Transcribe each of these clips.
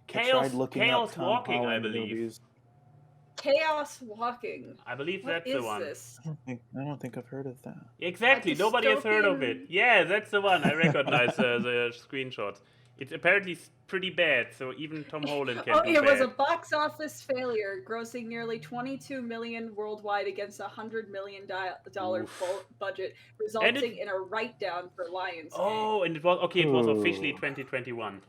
Chaos Walking, I believe. Movies. Chaos Walking. I believe What that's is the one. this? I don't think I've heard of that. Exactly, nobody has heard of it. dystopian- Yeah, that's the one. I recognize the screenshots. It's apparently pretty bad, so even Tom Holland can do it was a bad. box office failure, grossing nearly $22 million worldwide against a $100 million budget, resulting in a write-down for Lionsgate. Oh, and it was officially 2021.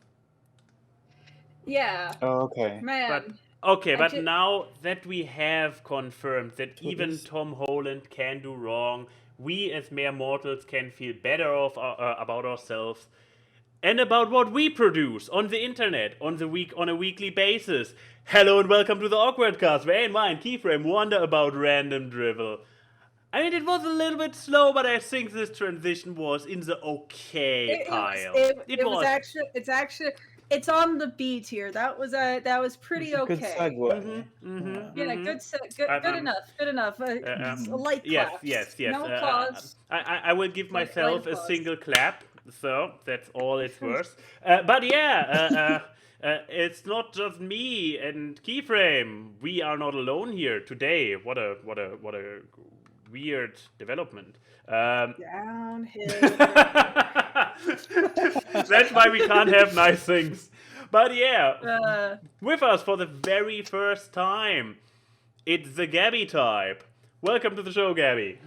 Yeah. Oh, okay. Man. But now that we have confirmed that even Tom Holland can do wrong, we as mere mortals can feel better about ourselves and about what we produce on the internet on a weekly basis. Hello and welcome to the AWKWARDCast, where in and Keyframe wonder about random drivel. I mean, it was a little bit slow, but I think this transition was in the pile. It's on the B tier. That was pretty okay. Good segue. Good enough. A light clap. Yes. No applause. I will give myself a single clap, so that's all it's worth. But yeah, it's not just me and Keyframe. We are not alone here today. What a weird development. Downhill. That's why we can't have nice things. But yeah, with us for the very first time, it's the Gabi Type. Welcome to the show, Gabi.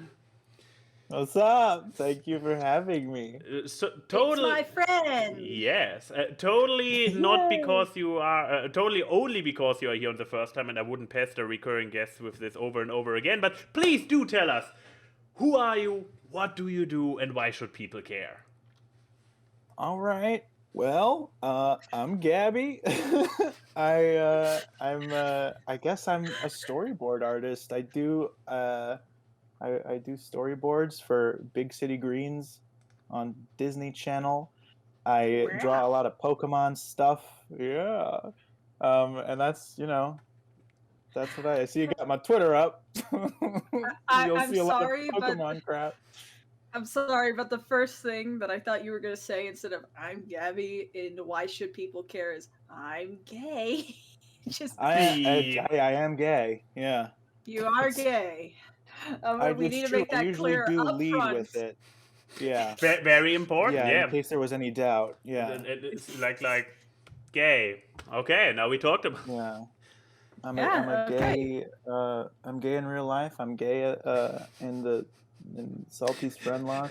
What's up? Thank you for having me. It's my friend. Yes, totally not because you are, totally only because you are here on the first time, and I wouldn't pester recurring guests with this over and over again. But please do tell us, who are you, what do you do, and why should people care? All right. Well, I'm Gabi. I guess I'm a storyboard artist. I do storyboards for Big City Greens on Disney Channel. I draw a lot of Pokemon stuff. Yeah. And that's what I see. You got my Twitter up. You'll see a lot of Pokemon crap. I'm sorry, but the first thing that I thought you were going to say instead of I'm Gabi in Why Should People Care is I'm gay. I am gay. Yeah. You are gay. We need to make that clear up front. I usually do lead with it. Yeah. Very important. Yeah. In case there was any doubt. Yeah. It's like gay. Okay, now we talked about. Yeah. I'm gay. I'm gay in real life. I'm gay in Salty's Friendlock.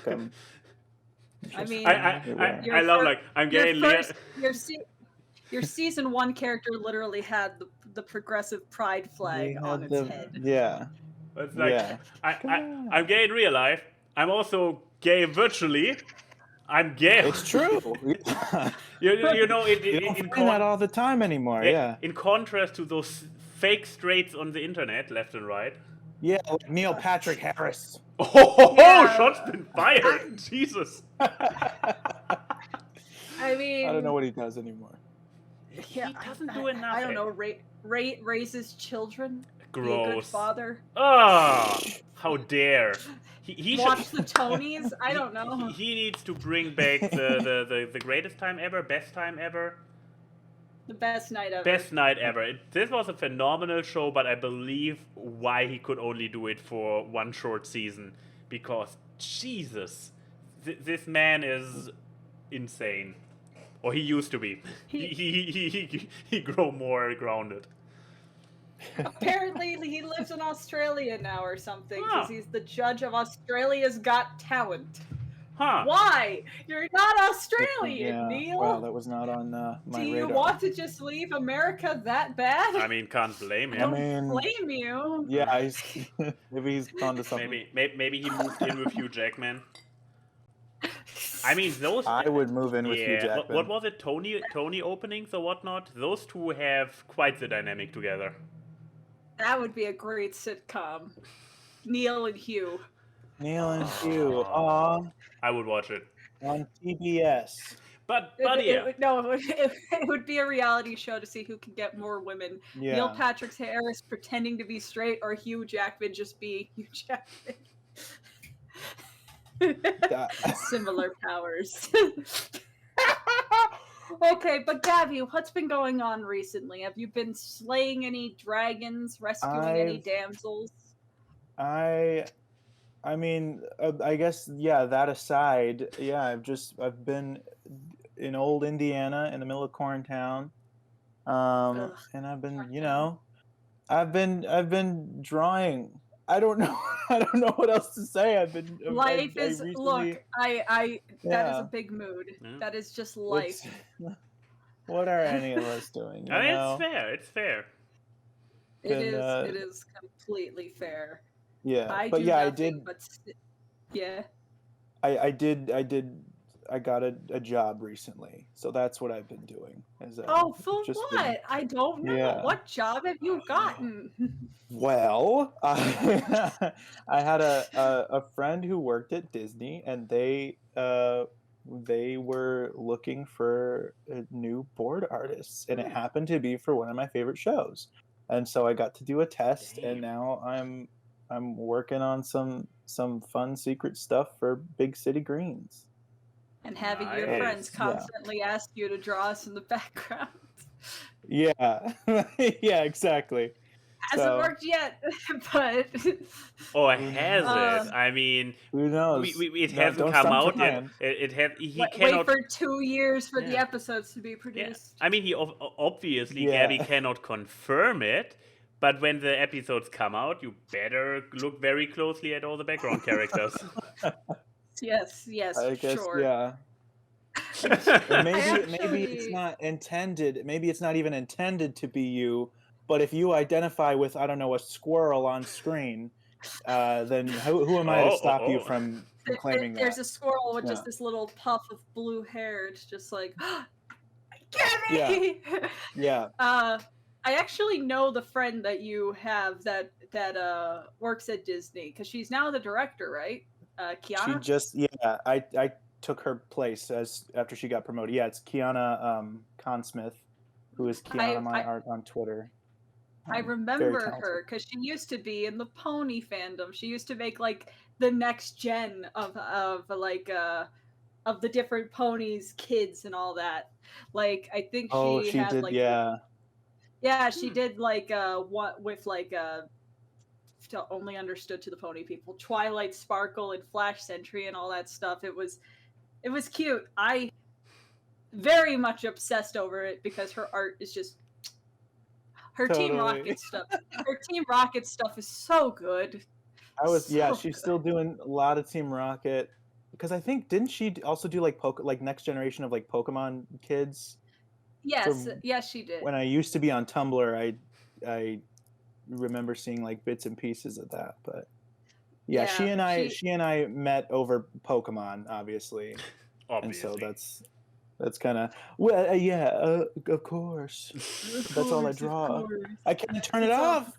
I love I'm gay in Leah. Your season 1 character literally had the progressive pride flag on its head. Yeah. It's like I'm gay in real life. I'm also gay virtually. I'm gay. It's true. you know it. You don't find that all the time anymore. Yeah. In contrast to those fake straights on the internet, left and right. Yeah, like Neil Patrick Harris. Shots been fired. Jesus. I mean, I don't know what he does anymore. He doesn't do enough. I don't know. Raises children. Gross. Be a good father. How dare. He watch the Tonys. I don't know. He needs to bring back the greatest time ever, best time ever. The best night ever. Best night ever. This was a phenomenal show, but I believe why he could only do it for one short season. Because, Jesus, this man is insane. Or he used to be. He grew more grounded. Apparently, he lives in Australia now or something, because he's the judge of Australia's Got Talent. Huh. Why? You're not Australian, Neil. Well, that was not on my radar. Do you want to just leave America that bad? I mean, can't blame him. Don't blame you. Yeah, maybe he's onto something. Maybe he moved in with Hugh Jackman. I mean, I would move in with Hugh Jackman. What was it? Tony openings or whatnot? Those two have quite the dynamic together. That would be a great sitcom. Neil and Hugh. Aw. I would watch it. On TBS. But it would be a reality show to see who can get more women. Yeah. Neil Patrick Harris pretending to be straight, or Hugh Jackman just be Hugh Jackman. Similar powers. Okay, but Gabi, what's been going on recently? Have you been slaying any dragons, rescuing any I've damsels? I mean, I guess yeah. That aside, yeah, I've been in old Indiana in the middle of Corntown, Ugh, and I've been, town. I've been drawing. I don't know. I don't know what else to say. Life I is look. recently, I that is a yeah. big mood. Yeah. That is just life. It's what are any of us doing? I mean, it's fair. It's fair. And It is completely fair. yeah, I but do yeah, nothing but yeah. I did. I got a job recently, so that's what I've been doing. Is Oh, for just been what? I don't know. yeah. What job have you gotten? Well, I had a friend who worked at Disney, and they were looking for new board artists, and it happened to be for one of my favorite shows. And so I got to do a test, and Damn. now I'm working on some fun secret stuff for Big City Greens. And having your Nice. friends Yeah. constantly ask you to draw us in the background. Yeah, yeah, exactly. Hasn't So worked yet, but Or who has knows? it? I mean, Who knows? it Don't hasn't come stop out yet. trying. It has. He wait cannot. for 2 years for the Yeah. episodes to be Yeah. produced. I mean, he obviously Yeah. Gabi cannot confirm it. But when the episodes come out, you better look very closely at all the background characters. Yes, I guess sure. yeah. And maybe actually- it's not intended. Maybe it's not even intended to be you. But if you identify with, I don't know, a squirrel on screen, then who am I to stop you from claiming that? There's a squirrel with Yeah. just this little puff of blue hair. It's just like, Gabi! Yeah. I actually know the friend that you have that works at Disney because she's now the director, right? Kiana. She just I took her place after she got promoted. Yeah, it's Kiana Consmith, who is Kiana My Art on Twitter. I Very remember talented. her because she used to be in the pony fandom. She used to make like the next gen of the different ponies, kids, and all that. Like I think Oh, she she had did, like yeah. she did like what with like only understood to the pony people, Twilight Sparkle and Flash Sentry and all that stuff. It was cute. I very much obsessed over it because her art is just her Totally. Team Rocket stuff. Her Team Rocket stuff is so good. She's still doing a lot of Team Rocket because I think didn't she also do like next generation of like Pokemon kids? Yes, yes, she did. When I used to be on Tumblr, I remember seeing like bits and pieces of that, but yeah, she and I met over Pokemon, obviously. And so that's kind of of course. That's all I draw. I can't turn it off.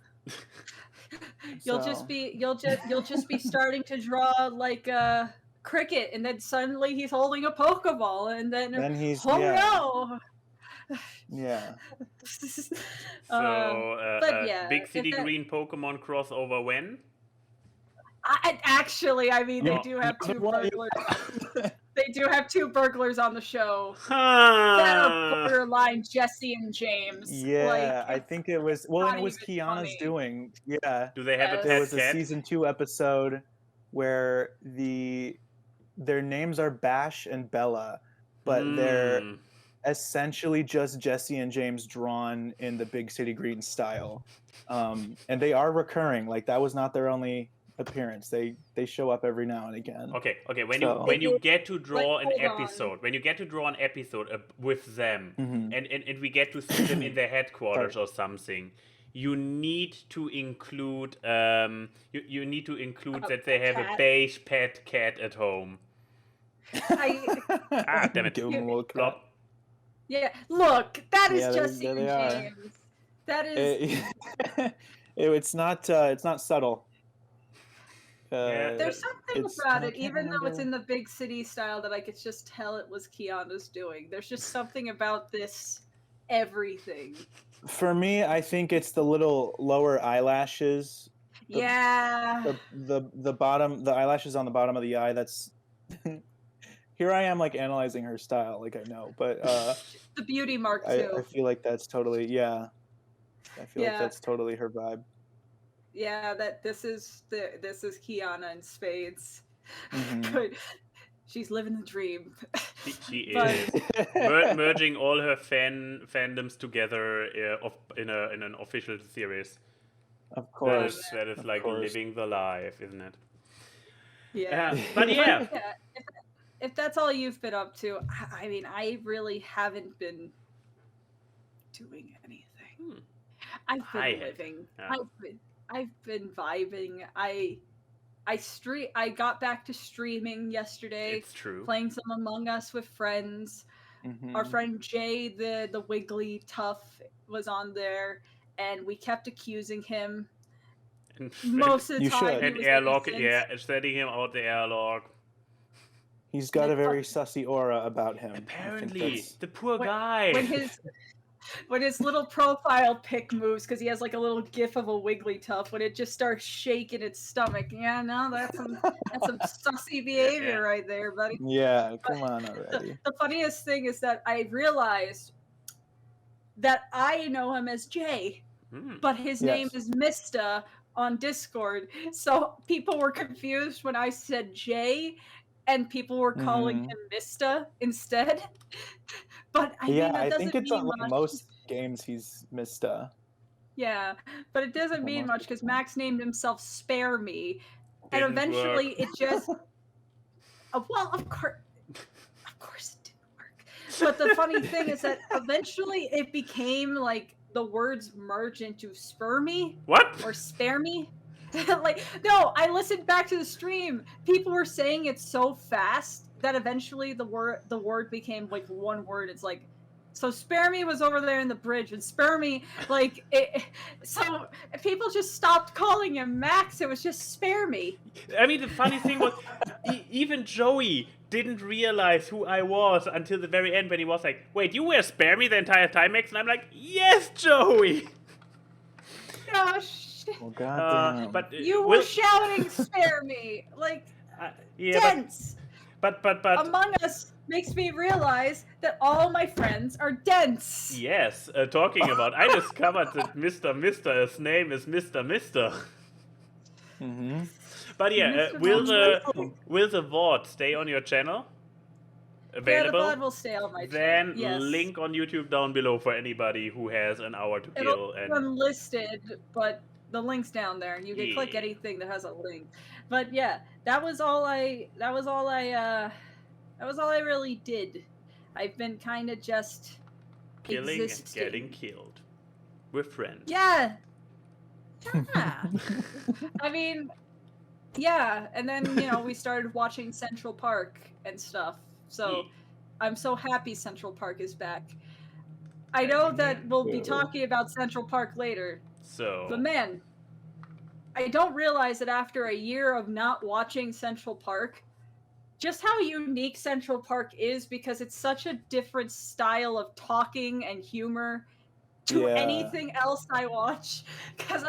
You'll just be starting to draw like Cricket, and then suddenly he's holding a Pokeball, and then he's no. Yeah. Big City Green Pokemon crossover when? I mean, they do have two burglars. They do have two burglars on the show that are borderline Jesse and James. Yeah, I think it was. Well, and it was Kiana's doing. Yeah. Do they have a pet There was cat? a season 2 episode where their names are Bash and Bella, but they're essentially just Jesse and James drawn in the Big City Green style, and they are recurring. Like that was not their only appearance. They show up every now and again. Okay. When you get to draw an episode, with them, and we get to see them in their headquarters or something, you need to include you need to include that they have a beige pet cat at home. Damn it! Give them a little cat. Yeah, look, that is Jesse and James. That is. It's not subtle. There's something about it, even though it's in the big city style, that I could just tell it was Kiana's doing. There's just something about this everything. For me, I think it's the little lower eyelashes. The bottom, the eyelashes on the bottom of the eye. That's here I am like analyzing her style, like I know, but the beauty mark I too. feel like that's totally I feel like that's totally her vibe. Yeah, that this is Kiana in spades. Mhm. Good. She's living the dream. She But- is merging all her fandoms together in an official series. Of course. That is Of like course. living the life, isn't it? Yeah. But yeah. If that's all you've been up to, I mean, I really haven't been doing anything. I've been living. Yeah. I've been vibing. I got back to streaming yesterday. It's true. Playing some Among Us with friends. Mhm. Our friend Jay, the Wiggly Tough, was on there, and we kept accusing him. Most of the You time, should. he And was airlock, innocent. sending him out the airlock. He's got a very sussy aura about him. Apparently, the poor guy. When his little profile pic moves, because he has like a little gif of a Wigglytuff, when it just starts shaking its stomach. Yeah, no, that's some sussy behavior right there, buddy. Yeah, come on already. The funniest thing is that I realized that I know him as Jay, but his name is Mista on Discord. So people were confused when I said Jay, and people were calling him Mista instead. But I mean, that doesn't I think it's mean on like much. most games he's Mista. Yeah, but it doesn't mean much because Max named himself Spare Me, and eventually it just. Well, of course it didn't work. But the funny thing is that eventually it became like the words merge into Spermy. What? Or Spare Me. Like, no, I listened back to the stream. People were saying it so fast that eventually the word became like one word. It's like, so Spare Me was over there in the bridge, and Spare Me, like, so people just stopped calling him Max. It was just Spare Me. I mean, the funny thing was, even Joey didn't realize who I was until the very end when he was like, wait, you were Spare Me the entire time, Max? And I'm like, yes, Joey! Gosh. Well, goddamn. But you were shouting Spare Me. Like, dense. But Among Us makes me realize that all my friends are dense. Yes, talking about, I discovered that Mr. name is Mr. Mm-hmm. But yeah, will the VOD stay on your channel? Available? Yeah, the VOD will stay on my channel. Then yes. Link on YouTube down below for anybody who has an hour to kill. It'll be unlisted, but the link's down there, and you can click anything that has a link. But yeah, that was all I really did. I've been kind of just killing existing. and getting killed with friends. Yeah. I mean, yeah, and then we started watching Central Park and stuff. So I'm so happy Central Park is back. I know that we'll be talking about Central Park later. But man, I don't realize that after a year of not watching Central Park, just how unique Central Park is, because it's such a different style of talking and humor to anything else I watch. Because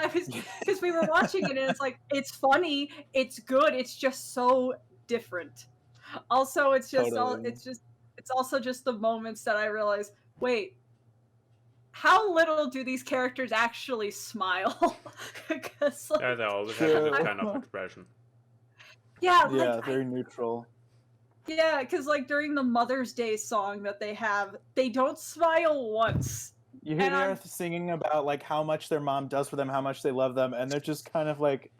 we were watching it, and it's like, it's funny, it's good, it's just so different. Also, it's just it's also just the moments that I realize, wait, how little do these characters actually smile? Because they always have that kind of expression. Yeah, very neutral. Yeah, because like during the Mother's Day song that they have, they don't smile once. You hear them singing about like how much their mom does for them, how much they love them, and they're just kind of like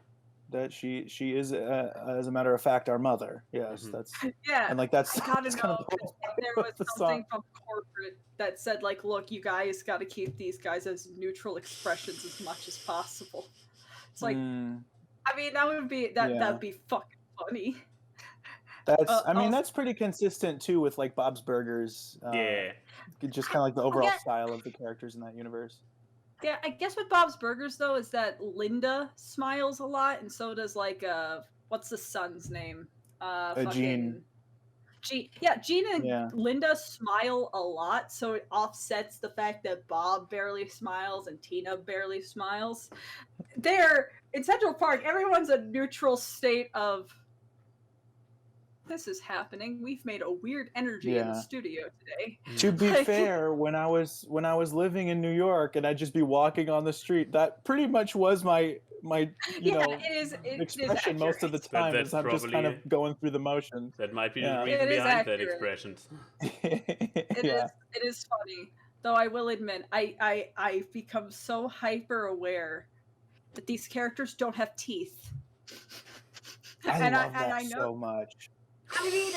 that. She is, as a matter of fact, our mother. Yes, that's and like that's. I gotta that's know kind of if there was something from corporate that said like, look, you guys got to keep these guys as neutral expressions as much as possible. It's like, I mean, that'd be fucking funny. That's I mean that's pretty consistent too with like Bob's Burgers. Just kind of like the overall style of the characters in that universe. Yeah, I guess with Bob's Burgers though is that Linda smiles a lot, and so does like what's the son's name? Gene. Gene and Linda smile a lot, so it offsets the fact that Bob barely smiles and Tina barely smiles. There in Central Park, everyone's a neutral state of this is happening. We've made a weird energy in the studio today. To be fair, when I was living in New York and I'd just be walking on the street, that pretty much was my expression most of the time. Is I'm just kind of going through the motions. That might be the reason behind that expressions. It is funny. Though I will admit, I've become so hyper aware that these characters don't have teeth. I love that so much. I mean,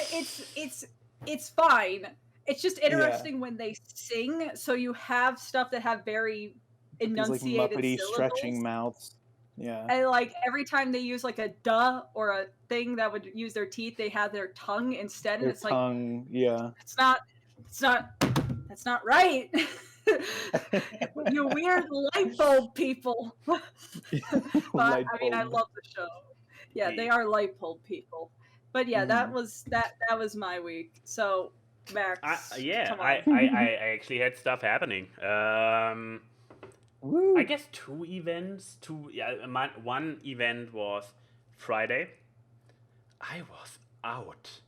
it's fine. It's just interesting when they sing. So you have stuff that have very enunciated Muppety syllables. stretching mouths. Yeah. And like every time they use like a duh or a thing that would use their teeth, they have their tongue instead. And it's tongue, that's not right. You weird light bulb people. But I mean, I love the show. Yeah, they are light bulb people. But yeah, that was my week. So Max, I actually had stuff happening. I guess 2 events. One event was Friday. I was out.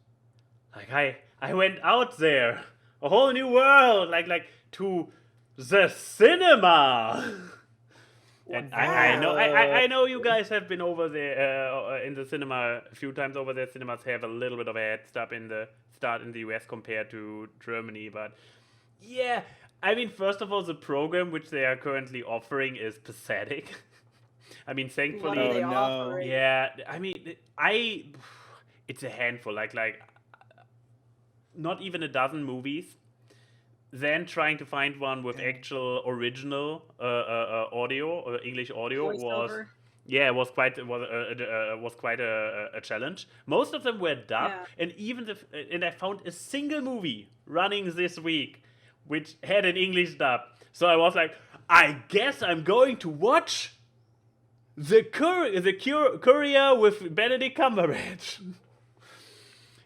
Like I went out there, a whole new world, like to the cinema. And I know you guys have been over there in the cinema a few times over there. Cinemas have a little bit of a head start in the US compared to Germany, but yeah, I mean, first of all, the program which they are currently offering is pathetic. I mean, thankfully, yeah. I mean, it's a handful, like not even a dozen movies. Then trying to find one with actual original audio or English audio was quite a challenge. Most of them were dubbed, and I found a single movie running this week which had an English dub. So I was like, I guess I'm going to watch the Courier with Benedict Cumberbatch.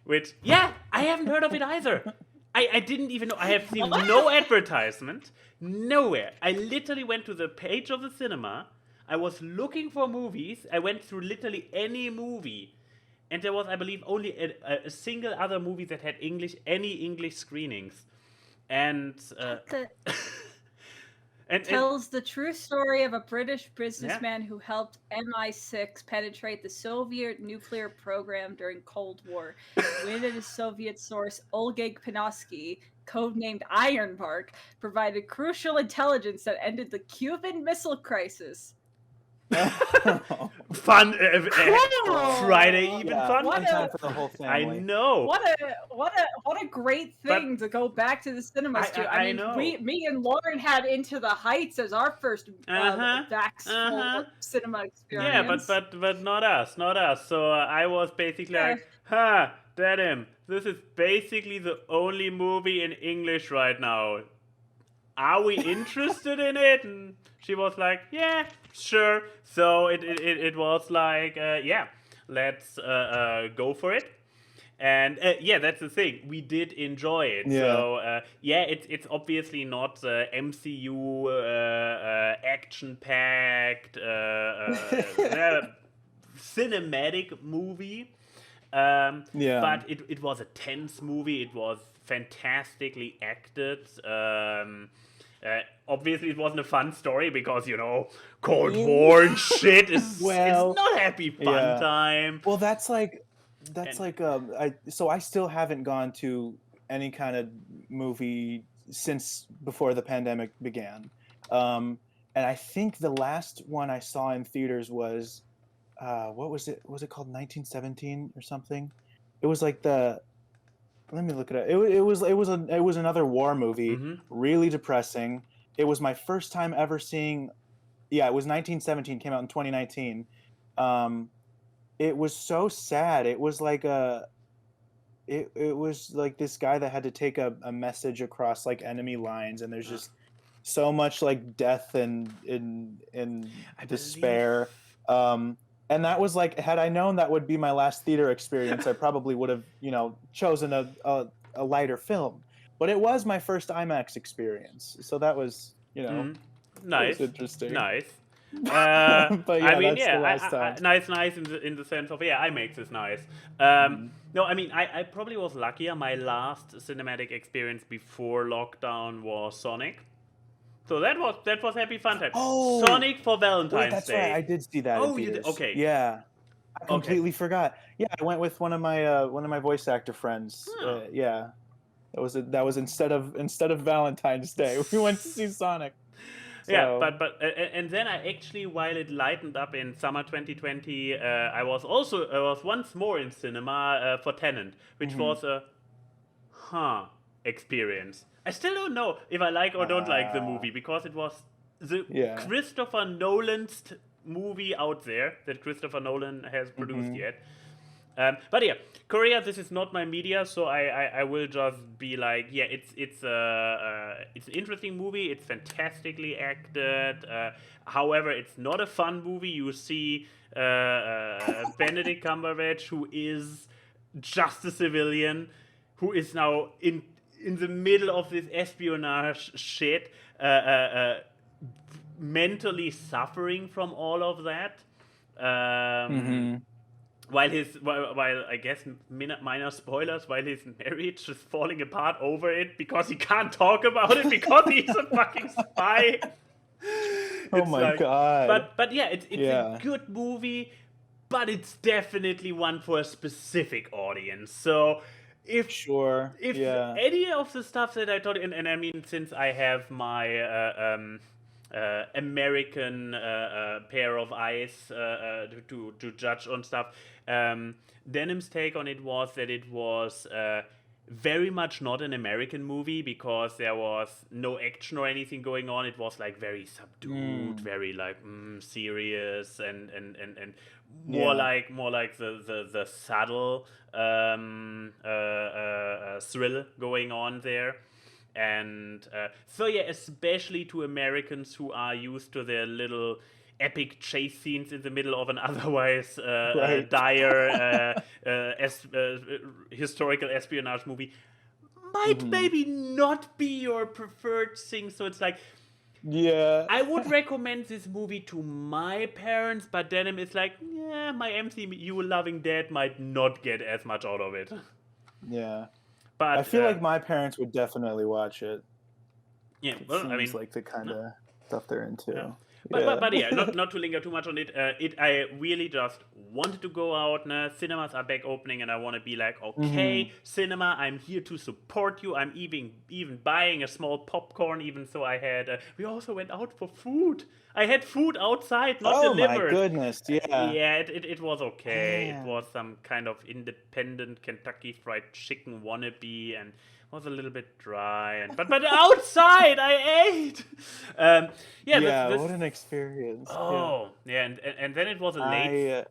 Which, I haven't heard of it either. I didn't even know. I have seen no advertisement. Nowhere. I literally went to the page of the cinema. I was looking for movies. I went through literally any movie. And there was, I believe, only a single other movie that had any English screenings. And tells the true story of a British businessman who helped MI6 penetrate the Soviet nuclear program during Cold War. With a Soviet source, Oleg Panosky, codenamed Ironbark, provided crucial intelligence that ended the Cuban Missile Crisis. Fun Friday even fun time for the whole family. I know. What a great thing to go back to the cinemas to. I mean, me and Lauren had Into the Heights as our first cinema experience. Yeah, but not us. So I was basically like, Denim, this is basically the only movie in English right now. Are we interested in it? And she was like, yeah, sure. So it was like, let's go for it. And that's the thing. We did enjoy it. Yeah. So it's obviously not MCU action-packed cinematic movie. But it was a tense movie. It was fantastically acted. Obviously, it wasn't a fun story because, Cold War and shit it's not happy fun time. Well, so I still haven't gone to any kind of movie since before the pandemic began. And I think the last one I saw in theaters was, what was it? Was it called 1917 or something? It was like let me look it up. It was another war movie, really depressing. It was my first time ever seeing. Yeah, it was 1917. Came out in 2019. It was so sad. It was like it was like this guy that had to take a message across like enemy lines, and there's just so much like death and despair. And that was like, had I known that would be my last theater experience, I probably would have, chosen a lighter film. But it was my first IMAX experience, so that was, nice, was interesting. Nice. But yeah, I mean, that's the yeah, last time. nice in the sense of I make this nice. No, I mean, I probably was luckier. My last cinematic experience before lockdown was Sonic, so that was happy fun time. Oh, Sonic for Valentine's wait, that's Day. right. I did see that in Oh, you did? theaters. Okay. Yeah, I Okay. completely forgot. Yeah, I went with one of my voice actor friends. Oh. Yeah, that was instead of Valentine's Day, we went to see Sonic. Yeah, So, but and then I actually, while it lightened up in summer 2020, I was once more in cinema for Tenet, which was a experience. I still don't know if I like or don't like the movie, because it was the Christopher Nolan's movie out there that Christopher Nolan has produced yet. But yeah, Korea, this is not my media, so I will just be like, yeah, it's an interesting movie. It's fantastically acted. However, it's not a fun movie. You see Benedict Cumberbatch, who is just a civilian, who is now in the middle of this espionage shit, mentally suffering from all of that. While I guess minor spoilers, while his marriage is falling apart over it because he can't talk about it because he's a fucking spy. Oh my god! But yeah, it's a good movie, but it's definitely one for a specific audience. So if any of the stuff that I thought, and I mean, since I have my American pair of eyes to judge on stuff. Denim's take on it was that it was very much not an American movie because there was no action or anything going on. It was like very subdued, very like serious and more like the subtle thrill going on there. And so yeah, especially to Americans who are used to their little epic chase scenes in the middle of an otherwise dire historical espionage movie, might maybe not be your preferred thing. So it's like, I would recommend this movie to my parents, but Denim is like, yeah, my MCU loving dad might not get as much out of it. Yeah. But I feel like my parents would definitely watch it. Yeah, well, I mean, like the kind of stuff they're into. Yeah. But yeah, not to linger too much on it. I really just wanted to go out. Cinemas are back opening, and I want to be like, okay, cinema, I'm here to support you. I'm even buying a small popcorn. Even so, I had. We also went out for food. I had food outside, not delivered. Oh my goodness! Yeah. Yeah, it was okay. Damn. It was some kind of independent Kentucky Fried Chicken wannabe, and was a little bit dry. But outside I ate. What an experience. Oh yeah, and then it was a late.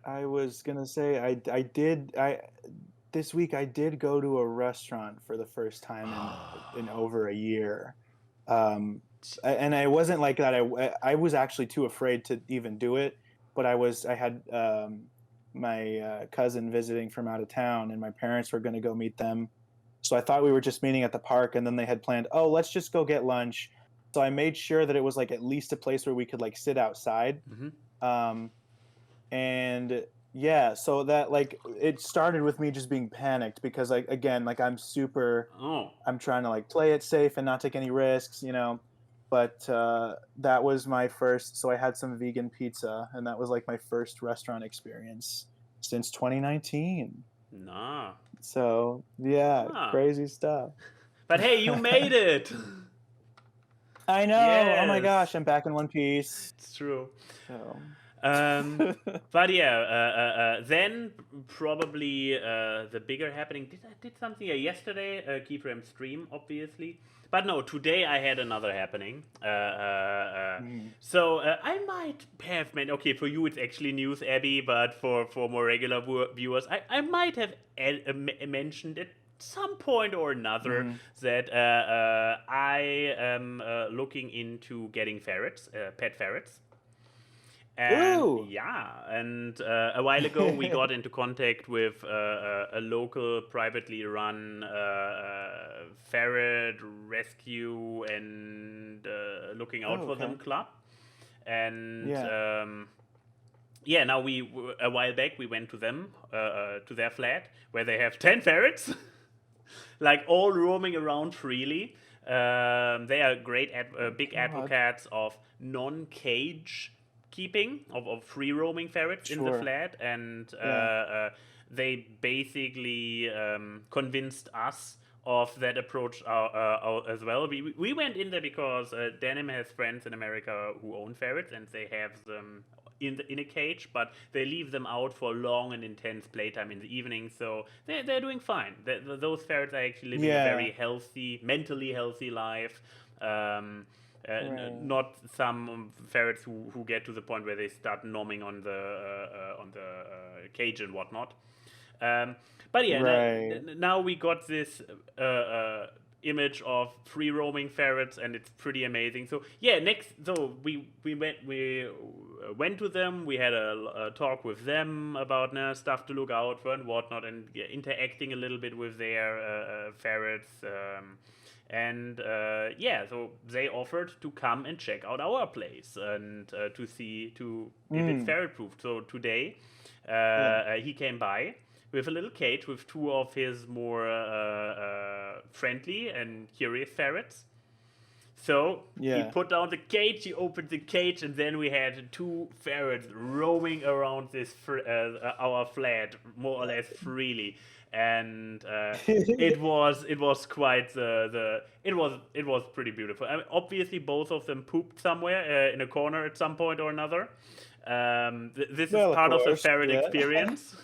I was gonna say this week I did go to a restaurant for the first time in over a year. And I wasn't like that. I was actually too afraid to even do it, but I had my cousin visiting from out of town, and my parents were going to go meet them. So I thought we were just meeting at the park, and then they had planned, let's just go get lunch. So I made sure that it was like at least a place where we could like sit outside. And yeah, so that like it started with me just being panicked because like again, like I'm trying to like play it safe and not take any risks, But that was my first. So I had some vegan pizza, and that was like my first restaurant experience since 2019. Nah. So crazy stuff. But hey, you made it. I know. Yes. Oh my gosh, I'm back in one piece. It's true. So. But yeah, then probably the bigger happening. I did something yesterday. Keyframe stream, obviously. But no, today I had another happening. So I might have for you it's actually news, Abby, but for more regular viewers, I might have mentioned at some point or another that I am looking into getting ferrets, pet ferrets. And Ooh. a while ago we got into contact with a local privately run ferret rescue and looking out for them club. And now a while back we went to them, to their flat, where they have 10 ferrets, like all roaming around freely. They are great, big advocates of non-cage keeping, of free roaming ferrets in the flat, and they basically convinced us of that approach as well. We went in there because Denim has friends in America who own ferrets, and they have them in a cage, but they leave them out for long and intense playtime in the evening, so they're doing fine. Those ferrets are actually living a very healthy, mentally healthy life. Not some ferrets who get to the point where they start nomming on the cage and whatnot. But now we got this image of free roaming ferrets, and it's pretty amazing. So we went to them. We had a talk with them about stuff to look out for and whatnot, and interacting a little bit with their ferrets. So they offered to come and check out our place and to see if it's ferret proof. So today he came by with a little cage with two of his more friendly and curious ferrets. So he put down the cage, he opened the cage, and then we had two ferrets roaming around this our flat more or less freely. And it was quite it was pretty beautiful. I mean, obviously both of them pooped somewhere in a corner at some point or another. This is part of the ferret experience.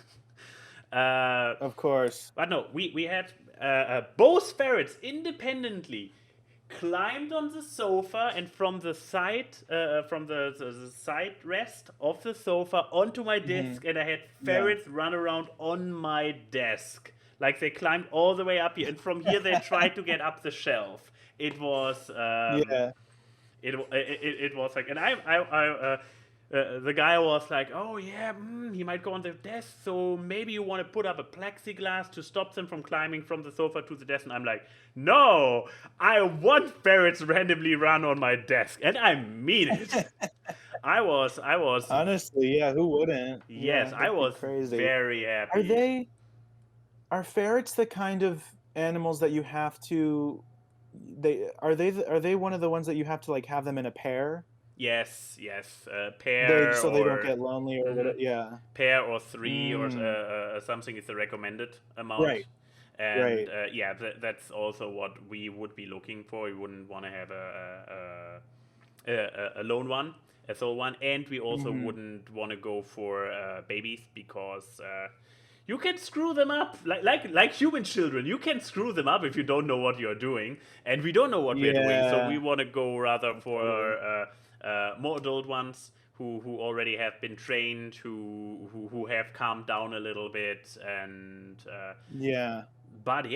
Of course. But no, we had both ferrets independently climbed on the sofa, and from the side side rest of the sofa onto my desk, and I had ferrets run around on my desk. Like they climbed all the way up here, and from here they tried to get up the shelf. It was it was like, and I the guy was like, oh yeah, he might go on the desk, so maybe you want to put up a plexiglass to stop them from climbing from the sofa to the desk. And I'm like, no, I want ferrets randomly run on my desk, and I mean it. I was honestly, who wouldn't? Yes, I was crazy. very happy. Are ferrets the kind of animals that you have to? Are they one of the ones that you have to like have them in a pair? Yes, pair, so they don't get lonely or whatever. Pair or three or something is the recommended amount. Right. And that's also what we would be looking for. We wouldn't want to have a lone one, a sole one, and we also wouldn't want to go for babies because you can screw them up like human children. You can screw them up if you don't know what you're doing, and we don't know what we're doing. So we want to go rather for more adult ones who already have been trained, who have calmed down a little bit, and But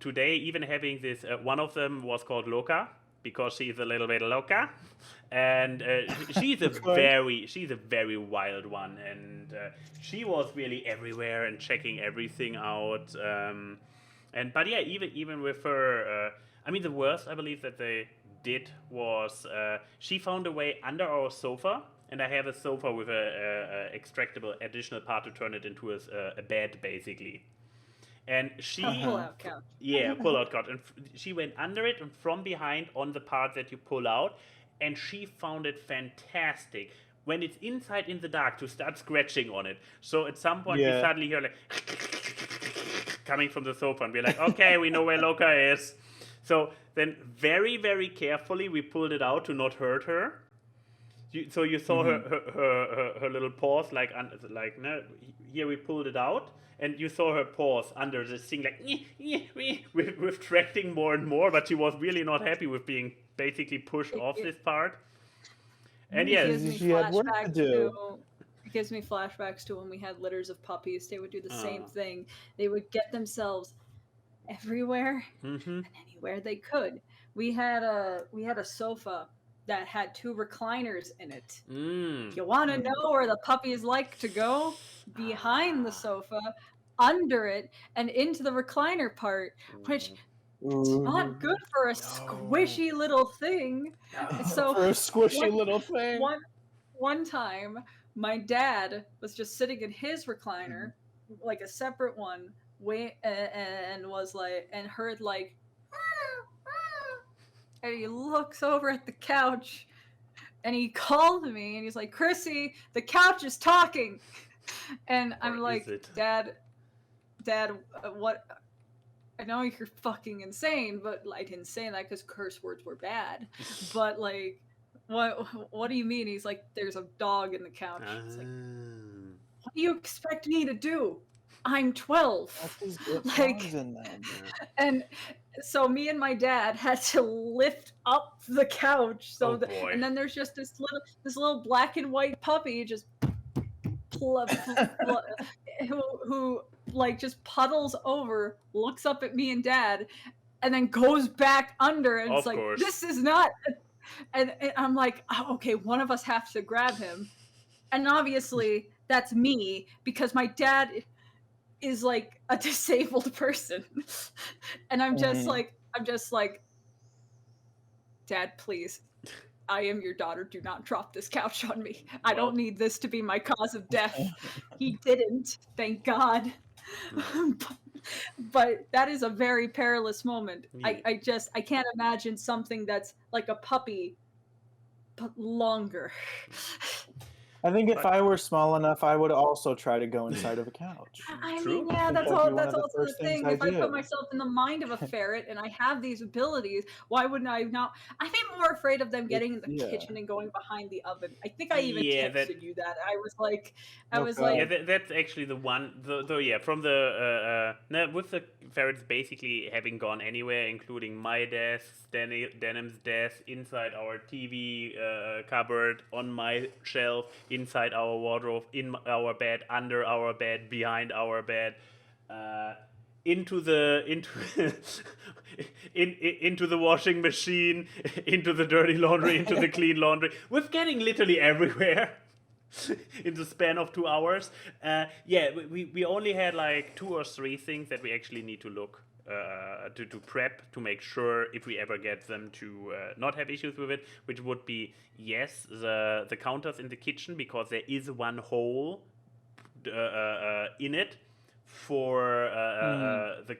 today even having this, one of them was called Loka because she's a little bit loca, and she's a very wild one, and she was really everywhere and checking everything out. Even with her, I mean, the worst I believe that they did was she found a way under our sofa, and I have a sofa with a extractable additional part to turn it into a bed basically. And she pull-out couch. Pull-out couch, and she went under it and from behind on the part that you pull out, and she found it fantastic when it's inside in the dark to start scratching on it. So at some point we suddenly hear like coming from the sofa, and we're like, okay, we know where Loka is. So then very, very carefully we pulled it out to not hurt her. So you saw her little paws here we pulled it out, and you saw her paws under this thing like retracting more and more, but she was really not happy with being basically pushed off this part. And she had work to do. It gives me flashbacks to when we had litters of puppies. They would do the same thing. They would get themselves everywhere and anywhere they could. We had a sofa that had 2 recliners in it. Mm. If you want to know where the puppies like to go, behind the sofa, under it, and into the recliner part, which it's not good for a squishy little thing. No. So For a squishy little thing. One time, my dad was just sitting in his recliner, like a separate one, and was like, and heard like, and he looks over at the couch, and he called me, and he's like, Chrissy, the couch is talking, and I'm like, Dad, what? I know you're fucking insane, but I didn't say that because curse words were bad. But like, what do you mean? He's like, there's a dog in the couch. It's like, what do you expect me to do? I'm 12. Like, and so me and my dad had to lift up the couch. So and then there's just this little black and white puppy just who like just puddles over, looks up at me and Dad, and then goes back under, and it's like, this is not. And I'm like, oh, okay, one of us has to grab him, and obviously that's me because my dad is like a disabled person, and I'm just like, Dad, please. I am your daughter. Do not drop this couch on me. I don't need this to be my cause of death. He didn't, thank God. But that is a very perilous moment. Yeah. I can't imagine something that's like a puppy, but longer. I think if I were small enough, I would also try to go inside of a couch. I mean, yeah, that's also the thing. If I put myself in the mind of a ferret and I have these abilities, why wouldn't I not? I think I'm more afraid of them getting in the kitchen and going behind the oven. I think I even texted you that. I was like, yeah, that's actually the one. Though, yeah, from the with the ferrets basically having gone anywhere, including my desk, Denim's desk, inside our TV cupboard, on my shelf, inside our wardrobe, in our bed, under our bed, behind our bed, into the washing machine, into the dirty laundry, into the clean laundry. We're getting literally everywhere in the span of 2 hours. Yeah, we only had like 2 or 3 things that we actually need to look to prep to make sure if we ever get them to not have issues with it, which would be the counters in the kitchen, because there is one hole in it for the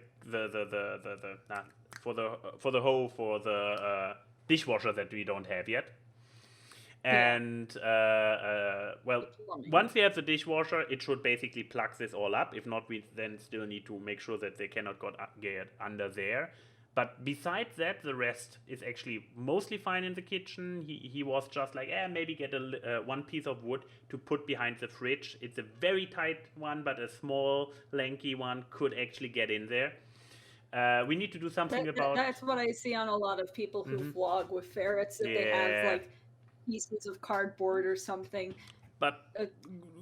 hole for the dishwasher that we don't have yet. And well, once we have the dishwasher, it should basically plug this all up. If not, we then still need to make sure that they cannot get under there. But besides that, the rest is actually mostly fine in the kitchen. He was just like, maybe get one piece of wood to put behind the fridge. It's a very tight one, but a small, lanky one could actually get in there. We need to do something about... That's what I see on a lot of people who vlog with ferrets, that they have like pieces of cardboard or something. But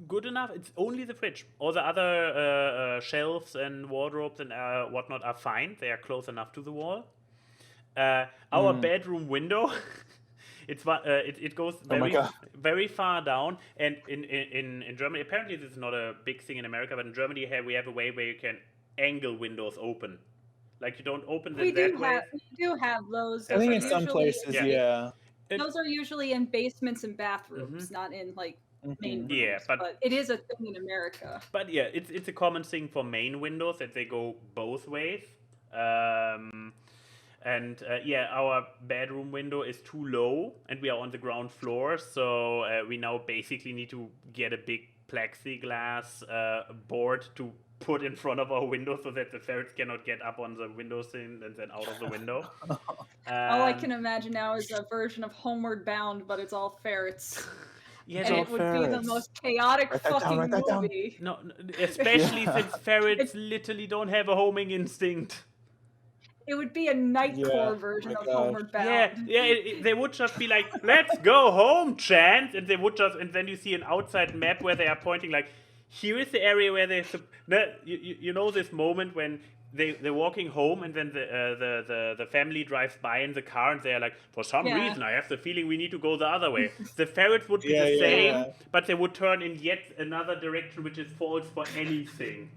good enough. It's only the fridge. All the other shelves and wardrobes and whatnot are fine. They are close enough to the wall. Our bedroom window, it goes very far down. And in Germany, apparently this is not a big thing in America, but in Germany we have a way where you can angle windows open. Like you don't open them that way. We do have those. I think in some places, yeah. Those are usually in basements and bathrooms, not in like main rooms. But it is a thing in America. But yeah, it's a common thing for main windows that they go both ways. Our bedroom window is too low, and we are on the ground floor, so we now basically need to get a big plexiglass board to put in front of our window so that the ferrets cannot get up on the windowsill and then out of the window. All I can imagine now is a version of Homeward Bound, but it's all ferrets. Yeah, and it would be the most chaotic fucking movie. No, especially since ferrets literally don't have a homing instinct. It would be a Nightcore version of Homeward Bound. They would just be like, "Let's go home, Chance," and they would just, and then you see an outside map where they are pointing like, here is the area where they, you know this moment when they're walking home, and then the family drives by in the car, and they're like, for some reason, I have the feeling we need to go the other way. The ferrets would be the same, but they would turn in yet another direction, which is false for anything.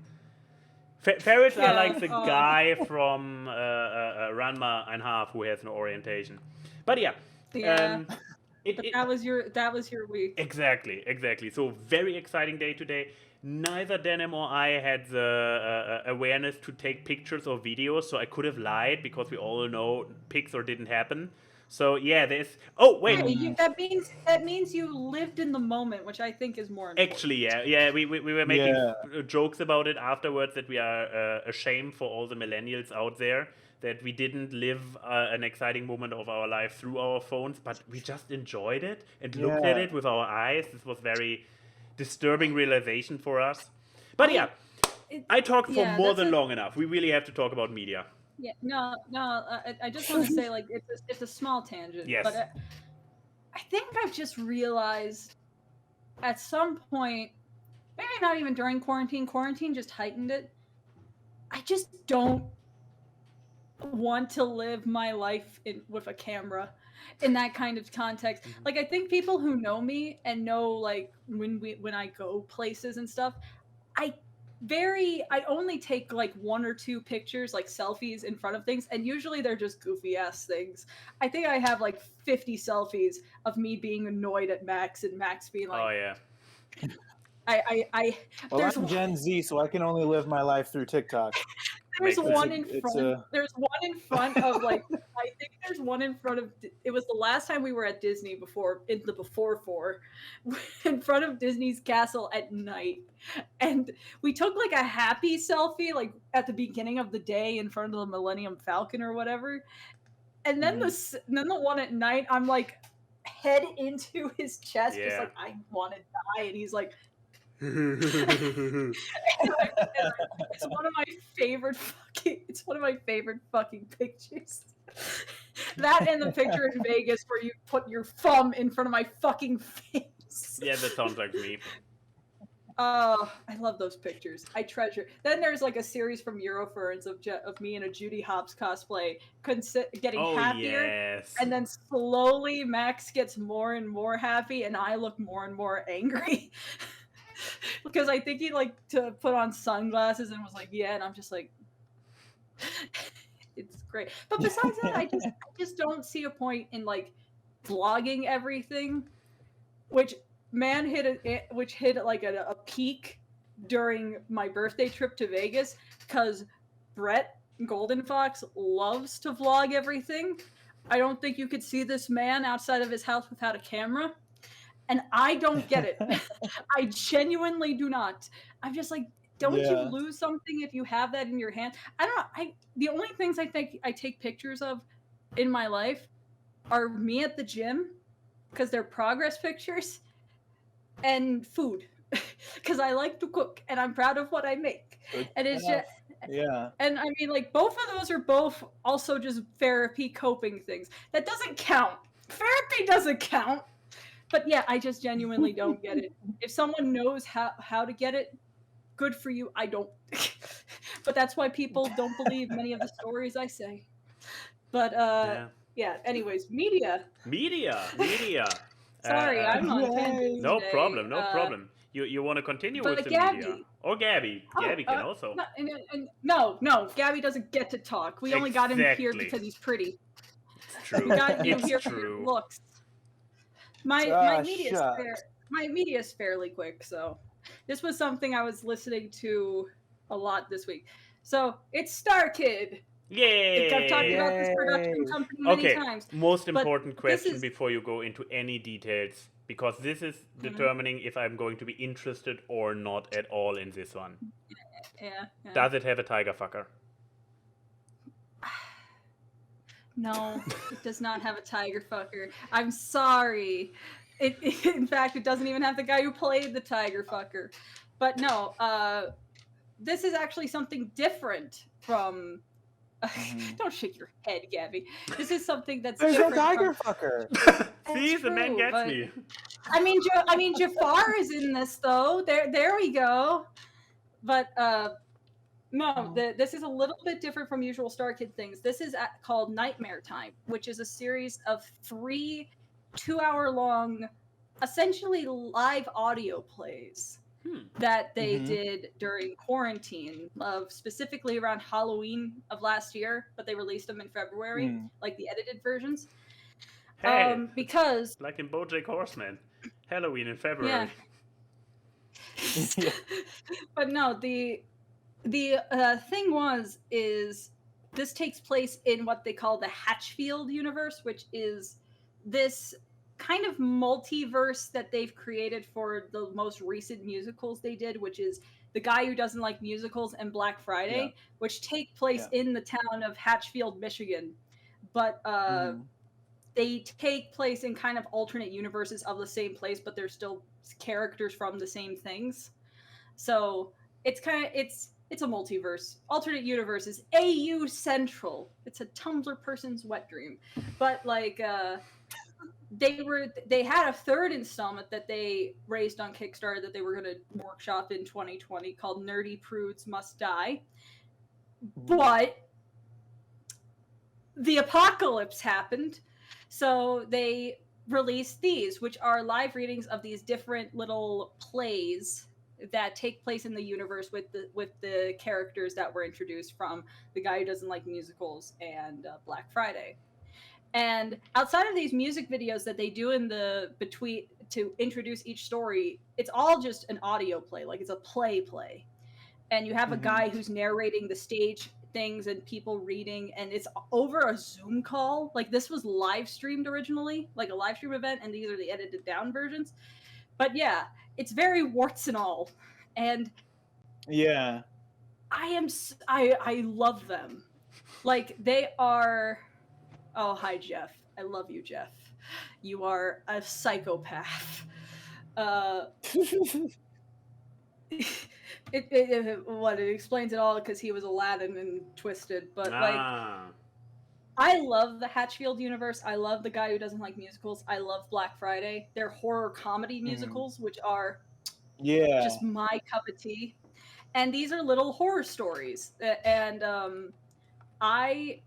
Ferrets are like the guy from Ranma and Half who has no orientation. But yeah. That was your week. Exactly. So very exciting day today. Neither Denim or I had the awareness to take pictures or videos, so I could have lied because we all know Pixar didn't happen. So yeah, there's. Oh wait. That means you lived in the moment, which I think is more important. Actually, yeah. We were making jokes about it afterwards that we are ashamed for all the millennials out there that we didn't live an exciting moment of our life through our phones, but we just enjoyed it and looked at it with our eyes. This was very disturbing realization for us. But I talked for more than long enough. We really have to talk about media. Yeah, no. I just want to say, like, it's a small tangent. Yes. But I think I've just realized at some point, maybe not even during quarantine just heightened it. I just don't want to live my life with a camera in that kind of context. Like, I think people who know me and know, like, when I go places and stuff, I only take like 1 or 2 pictures, like selfies in front of things, and usually they're just goofy ass things. I think I have like 50 selfies of me being annoyed at Max and Max being like, oh yeah. Well, I'm Gen Z, so I can only live my life through TikTok. There's one in front of, like, I think there's one in front of, it was the last time we were at Disney before 4, in front of Disney's castle at night. And we took like a happy selfie, like at the beginning of the day in front of the Millennium Falcon or whatever. And then the one at night, I'm like head into his chest, just like, I want to die. And he's like, it's one of my favorite fucking pictures. That and the picture in Vegas where you put your thumb in front of my fucking face. Yeah, that sounds like me. Oh, I love those pictures. I treasure. Then there's like a series from Euroferns of me in a Judy Hopps cosplay, getting happier, yes. And then slowly Max gets more and more happy, and I look more and more angry. Because I think he liked to put on sunglasses and was like, yeah, and I'm just like, it's great. But besides that, I just don't see a point in like vlogging everything, which hit like a peak during my birthday trip to Vegas, because Brett Golden Fox loves to vlog everything. I don't think you could see this man outside of his house without a camera. And I don't get it. I genuinely do not. I'm just like, don't you lose something if you have that in your hand? I don't know. The only things I think I take pictures of in my life are me at the gym, because they're progress pictures, and food, because I like to cook and I'm proud of what I make. And it's just, and I mean, like, both of those are both also just therapy coping things. That doesn't count. Therapy doesn't count. But yeah, I just genuinely don't get it. If someone knows how to get it, good for you. I don't. But that's why people don't believe many of the stories I say. But anyways, media. Sorry, I'm on tangent. No today. problem. You want to continue with the media? Or Gabi. Gabi can also. No, Gabi doesn't get to talk. We only got him here because he's pretty. It's true. We got him here for his looks. My media is fairly quick, so this was something I was listening to a lot this week. So it's Starkid. Yay! I've talked about this production company many times. Most important question before you go into any details, because this is determining if I'm going to be interested or not at all in this one. Yeah. Does it have a tiger fucker? No, it does not have a tiger fucker. I'm sorry. In fact, it doesn't even have the guy who played the tiger fucker. But no, this is actually something different from... Don't shake your head, Gabi. This is something that's There's different a tiger from... fucker. See, the man gets me. I mean, Jafar is in this, though. There we go. But No, this is a little bit different from usual Starkid things. This is called Nightmare Time, which is a series of 3 2-hour-long, essentially live audio plays that they did during quarantine, specifically around Halloween of last year, but they released them in February, like the edited versions. Hey, because like in BoJack Horseman, Halloween in February. Yeah. But no, the thing is this takes place in what they call the Hatchfield universe, which is this kind of multiverse that they've created for the most recent musicals they did, which is The Guy Who Doesn't Like Musicals and Black Friday, which take place in the town of Hatchfield, Michigan. But they take place in kind of alternate universes of the same place, but they're still characters from the same things. So it's a multiverse. Alternate universes. AU Central. It's a Tumblr person's wet dream. But like they had a third installment that they raised on Kickstarter that they were gonna workshop in 2020 called Nerdy Prudes Must Die. But the apocalypse happened, so they released these, which are live readings of these different little plays that take place in the universe with the characters that were introduced from The Guy Who Doesn't Like Musicals and Black Friday. And outside of these music videos that they do in the between to introduce each story, it's all just an audio play, like it's a play. And you have a guy who's narrating the stage things and people reading, and it's over a Zoom call. Like this was live streamed originally, like a live stream event, and these are the edited down versions. But yeah, it's very warts and all, and yeah, I love them. Like they are. Oh, hi Jeff. I love you, Jeff. You are a psychopath. It explains it all because he was Aladdin and Twisted, but like I love the Hatchfield universe. I love The Guy Who Doesn't Like Musicals. I love Black Friday. They're horror comedy musicals, which are just my cup of tea. And these are little horror stories, and I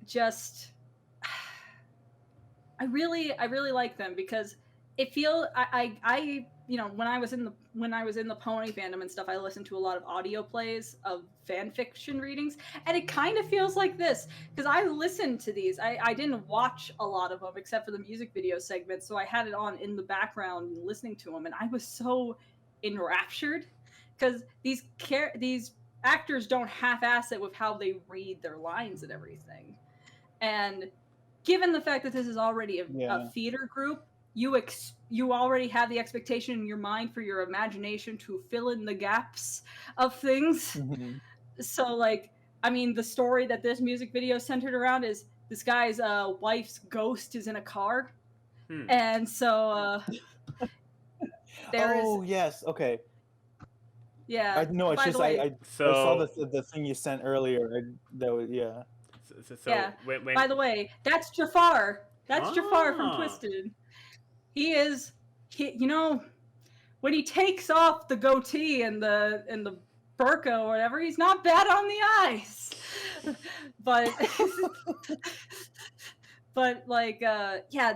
really like them because it feels I you know when I was in the pony fandom and stuff, I listened to a lot of audio plays of fan fiction readings, and it kind of feels like this because I listened to these. I didn't watch a lot of them except for the music video segments, so I had it on in the background listening to them, and I was so enraptured because these actors don't half-ass it with how they read their lines and everything, and given the fact that this is already a theater group, you already have the expectation in your mind for your imagination to fill in the gaps of things. So, like, I mean, the story that this music video is centered around is this guy's wife's ghost is in a car, and so yes, okay. Yeah. No, it's just I saw the thing you sent earlier. When... By the way, that's Jafar. That's Jafar from Twisted. You know, when he takes off the goatee and the burqa or whatever, he's not bad on the eyes. But like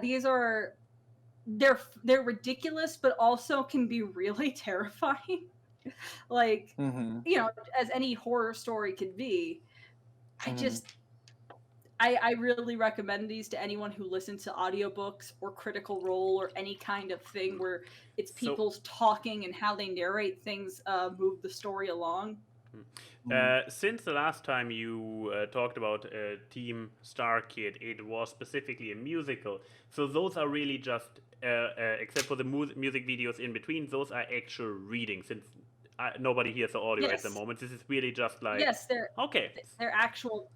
these are they're ridiculous, but also can be really terrifying. Like you know, as any horror story could be. I really recommend these to anyone who listens to audiobooks or Critical Role or any kind of thing where it's people talking and how they narrate things move the story along. Since the last time you talked about Team Starkid, it was specifically a musical. So those are really just, except for the music videos in between, those are actual readings. Since nobody hears the audio at the moment, this is really just like they're actual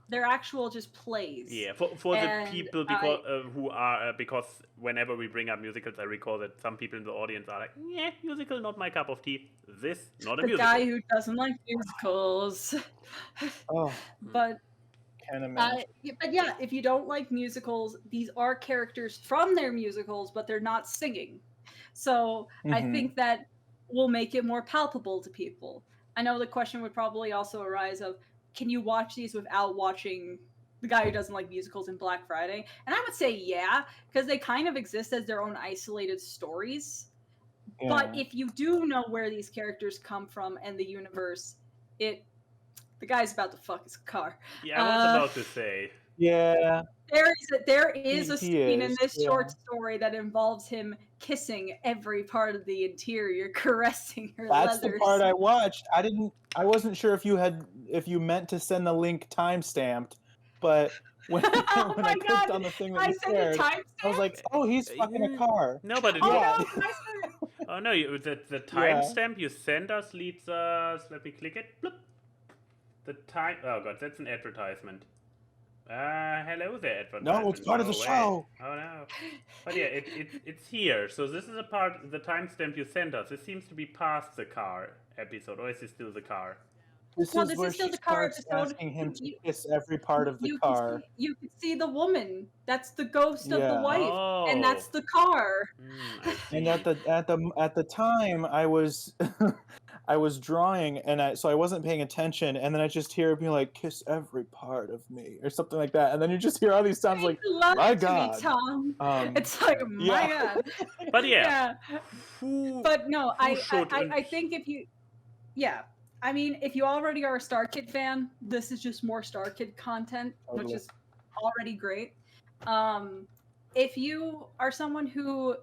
just plays. Yeah, for the people because whenever we bring up musicals, I recall that some people in the audience are like, yeah, musical not my cup of tea. This not a musical. The guy who doesn't like musicals. But yeah, if you don't like musicals, these are characters from their musicals, but they're not singing. So I think that will make it more palpable to people. I know the question would probably also arise of, can you watch these without watching The Guy Who Doesn't Like Musicals and Black Friday? And I would say yeah, because they kind of exist as their own isolated stories. Yeah. But if you do know where these characters come from and the universe, the guy's about to fuck his car. Yeah, I was about to say. Yeah. There is a scene in this yeah. short story that involves him kissing every part of the interior, caressing her That's leathers. the part I watched. I wasn't sure if you meant to send the link timestamped, but when, Oh when my I clicked God, on the thing that I you sent a shared, timestamp. I was like, oh, he's fucking a car. No, but it, Oh Yeah. no, I sent it. oh no, the timestamp you sent us leads us. Let me click it. Bloop. The time. Oh god, that's an advertisement. Hello there, advertisement. No, it's part of the Go away. show. Oh no. But yeah, it's here. So this is a part. The timestamp you sent us. This seems to be past the car episode, or is it still the car? This No, is this where is still she the car starts episode. asking him to You- kiss every part of the you car. You can see the woman. That's the ghost of the Yeah. wife, and that's Oh. the car. I see. And at the time, I was I was drawing, and so I wasn't paying attention, and then I just hear it being like, "Kiss every part of me," or something like that, and then you just hear all these sounds like, Love "My to God." me, Tom. Um, It's like, my yeah. God. But yeah. Yeah. Who, But no, who should I think if you, yeah, I mean, if you already are a Starkid fan, this is just more Starkid content, which Totally. is already great. If you are someone who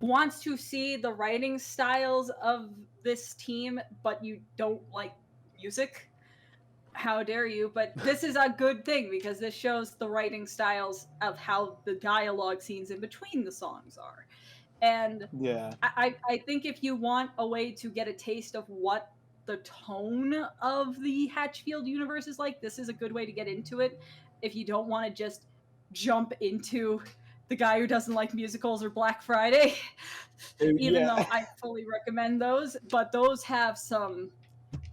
wants to see the writing styles of this team, but you don't like music, how dare you? But this is a good thing because this shows the writing styles of how the dialogue scenes in between the songs are. And Yeah. I think if you want a way to get a taste of what the tone of the Hatchfield universe is like, this is a good way to get into it. If you don't want to just jump into The Guy Who Doesn't Like Musicals or Black Friday, even though I fully recommend those, but those have some.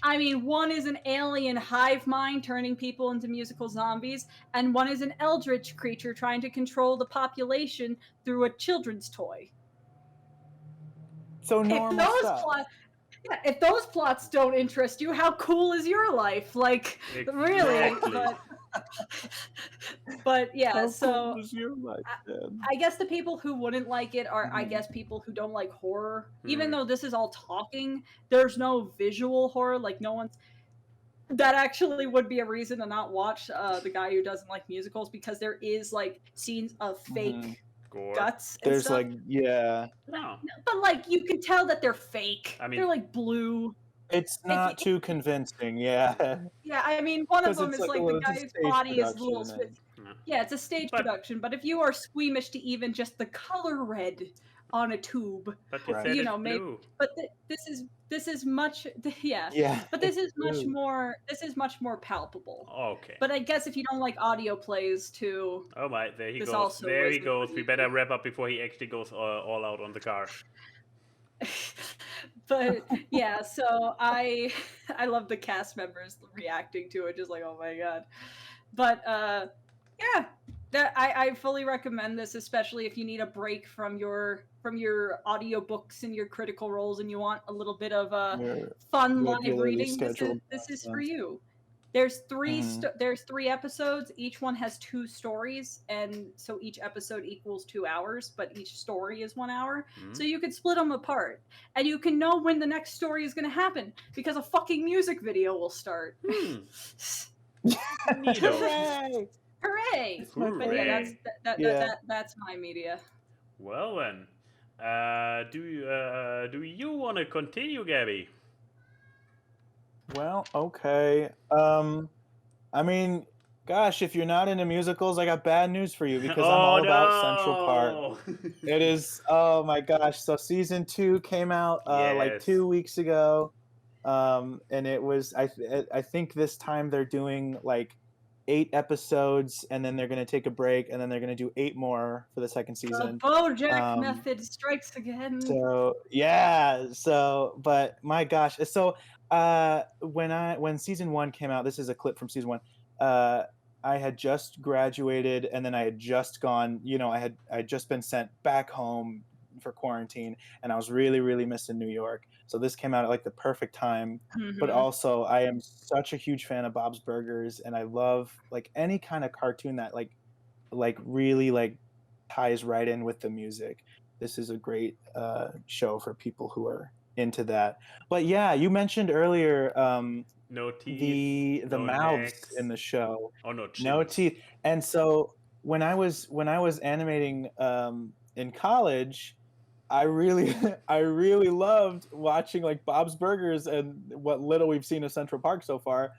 I mean, one is an alien hive mind turning people into musical zombies, and one is an eldritch creature trying to control the population through a children's toy. So normal stuff. If those plots don't interest you, how cool is your life? Like, really? But yeah, How so cool is your life, man? I guess the people who wouldn't like it are, I guess, people who don't like horror. Even though this is all talking, there's no visual horror. Like, no one's. That actually would be a reason to not watch The Guy Who Doesn't Like Musicals, because there is like scenes of fake Gore. guts. And There's stuff. like, yeah. No. But like, you can tell that they're fake. I mean- they're like blue. It's not too convincing, yeah. Yeah, I mean, one of 'Cause them it's is like, like well, the it's a guy's stage body is a little. production, Yeah, it's a stage But- production. But if you are squeamish to even just the color red on a tube, But you Right. said You it's know, maybe- blue. but this is much. Yeah. Yeah. But this is much blue. more. This is much more palpable. Okay. But I guess if you don't like audio plays too, Oh my, there he This goes. also There he wasn't goes. for We you. better wrap up before he actually goes all out on the car. but yeah, so I love the cast members reacting to it, just like, oh my God. But yeah, that I fully recommend this, especially if you need a break from your audiobooks and your critical roles and you want a little bit of Your fun live regularly reading. scheduled This is for nonsense. you. There's three Mhm. there's 3 episodes. Each one has 2 stories, and so each episode equals 2 hours, but each story is 1 hour. Mhm. So you could split them apart, and you can know when the next story is going to happen because a fucking music video will start. Neato. Hooray! Hooray! my But yeah, that's my media. Well then, do you want to continue, Gabi? Well, okay. I mean, gosh, if you're not into musicals, I got bad news for you because I'm all about Central Park. It is, oh my gosh. So season 2 came out like Yes. 2 weeks ago. And it was, I think this time they're doing like 8 episodes, and then they're going to take a break, and then they're going to do 8 more for the second The season. BoJack method strikes again. So yeah, but my gosh, so when season 1 came out, this is a clip from season 1. I had just graduated, and then I had just gone. I had just been sent back home for quarantine, and I was really missing New York. So this came out at like the perfect time. But also, I am such a huge fan of Bob's Burgers, and I love like any kind of cartoon that like really like ties right in with the music. This is a great show for people who are into that. But yeah, you mentioned earlier no teeth, the no mouths necks. in the show. Oh, no chins. No teeth. And so when I was animating in college, I really I really loved watching like Bob's Burgers and what little we've seen of Central Park so far.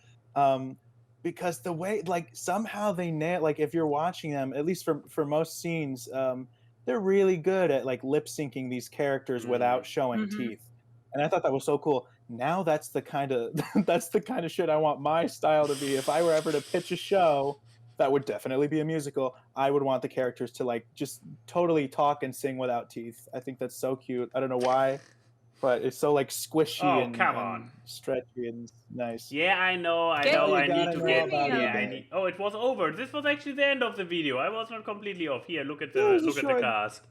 Because the way like somehow they nail, like if you're watching them, at least for most scenes, they're really good at like lip syncing these characters without showing teeth. And I thought that was so cool. Now that's the kind of that's the kind of shit I want my style to be. If I were ever to pitch a show that would definitely be a musical, I would want the characters to like just totally talk and sing without teeth. I think that's so cute. I don't know why, but it's so like squishy and stretchy and nice. Yeah, I know. I need to get. Yeah, I need. Oh, it was over. This was actually the end of the video. I was not completely off. Here, look at the cast.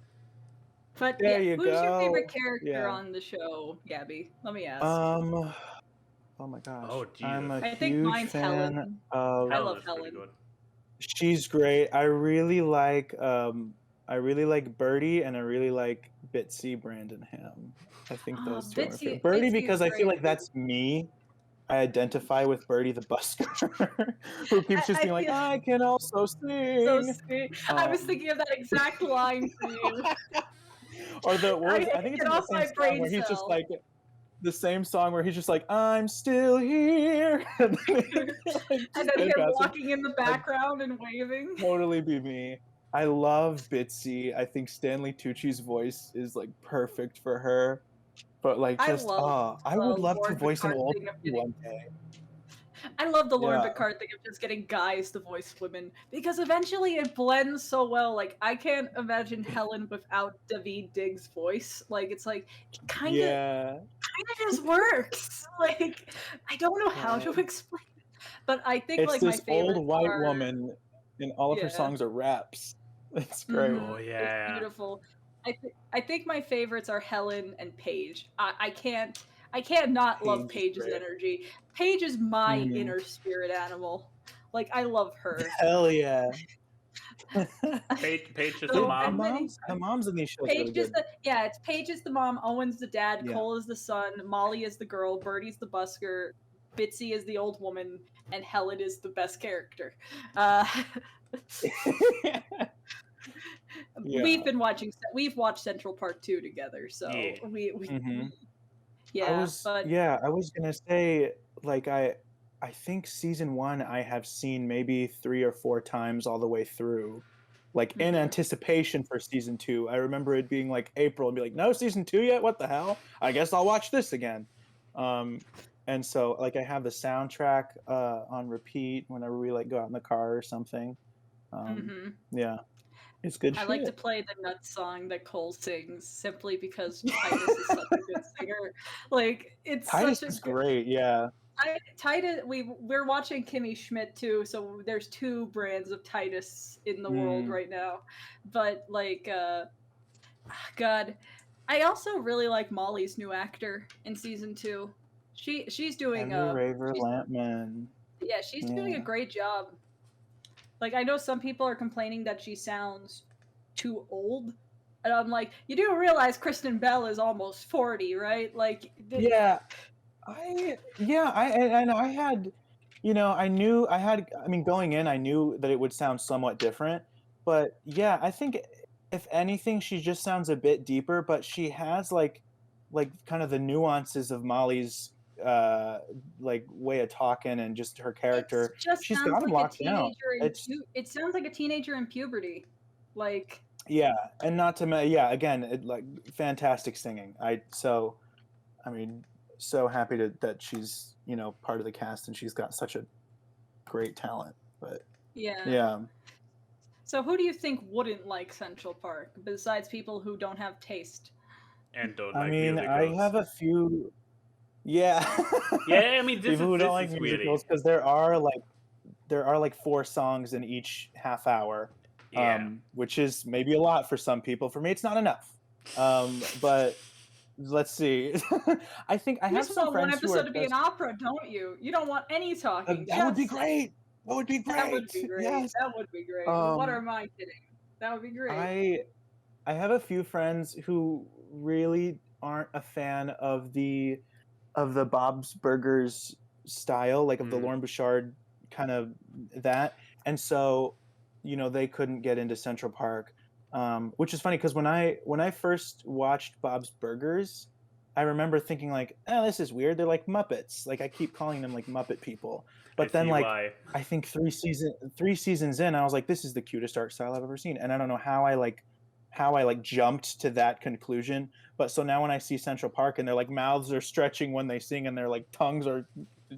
But yeah, who's your favorite character on the show, Gabby? Let me ask. Oh my gosh. Oh, Jesus. I'm a I think huge mine's fan Helen. of. I love Helen. She's great. I really like Birdie, and I really like Bitsy Brandon Ham. I think those two are my favorite. Birdie because I feel like that's me. I identify with Birdie the busker, who keeps just being like, I can also sing. So sweet. I was thinking of that exact line for you. Or the words, I think it's the same song where he's just like, the same song where he's just like, I'm still here. And then him walking in the background and waving. Totally be me. I love Bitsy. I think Stanley Tucci's voice is like perfect for her. But like just I would love to voice an old one day. I love the Lauren Picard thing of just getting guys to voice women, because eventually it blends so well. Like I can't imagine Helen without Daveed Diggs' voice. Like it's like kind of just works. Like I don't know how to explain it, but I think it's like this my favorite old white woman, and all of her songs are raps. It's great. Oh yeah, it's beautiful. I think my favorites are Helen and Paige. I can't not love Paige's energy. Paige is my inner spirit animal. Like I love her. Hell yeah. Paige is the mom. The mom's in these shows. Paige is it's Paige is the mom, Owen's the dad, Cole is the son, Molly is the girl, Birdie's the busker, Bitsy is the old woman, and Helen is the best character. We've watched Central Park 2 together, so we I was gonna say, like I think season 1 I have seen maybe 3 or 4 times all the way through, like in anticipation for season 2. I remember it being like April and be like, no season 2 yet? What the hell? I guess I'll watch this again. And so like I have the soundtrack on repeat whenever we like go out in the car or something. Yeah. It's good shit. I like to play the Nuts song that Cole sings simply because Titus is such a good singer. Like Titus is great, yeah. Titus, we're watching Kimmy Schmidt too, so there's 2 brands of Titus in the world right now. But like, God, I also really like Molly's new actor in season 2. She's doing Raver Lampman. Yeah, she's doing a great job. Like, I know some people are complaining that she sounds too old. And I'm like, you do realize Kristen Bell is almost 40, right? Like, I mean, going in, I knew that it would sound somewhat different. But yeah, I think if anything, she just sounds a bit deeper, but she has like kind of the nuances of Molly's like way of talking and just her character. She's got them locked down. It sounds like a teenager in puberty, like. Yeah, and not to again, like fantastic singing. So happy that she's part of the cast and she's got such a great talent. But yeah. So who do you think wouldn't like Central Park besides people who don't have taste? And don't like musicals? I have a few. Yeah. Yeah, I mean, people who don't like musicals, because there are like 4 songs in each half hour, which is maybe a lot for some people. For me, it's not enough. But let's see. I think I You have just some want one friends who are episode to be an opera, don't you? You don't want any talking. that would be just great. That would be great. That would be great. Yes. That would be great. What am I kidding? That would be great. I have a few friends who really aren't a fan of the Bob's Burgers style, like of the Lauren Bouchard kind of that, and so they couldn't get into Central Park, which is funny because when I first watched Bob's Burgers, I remember thinking like, oh, this is weird. They're like Muppets. Like I keep calling them like Muppet people. But then like why. I think 3 seasons in, I was like, this is the cutest art style I've ever seen. And I don't know how I jumped to that conclusion. But so now when I see Central Park and their like mouths are stretching when they sing and their like tongues are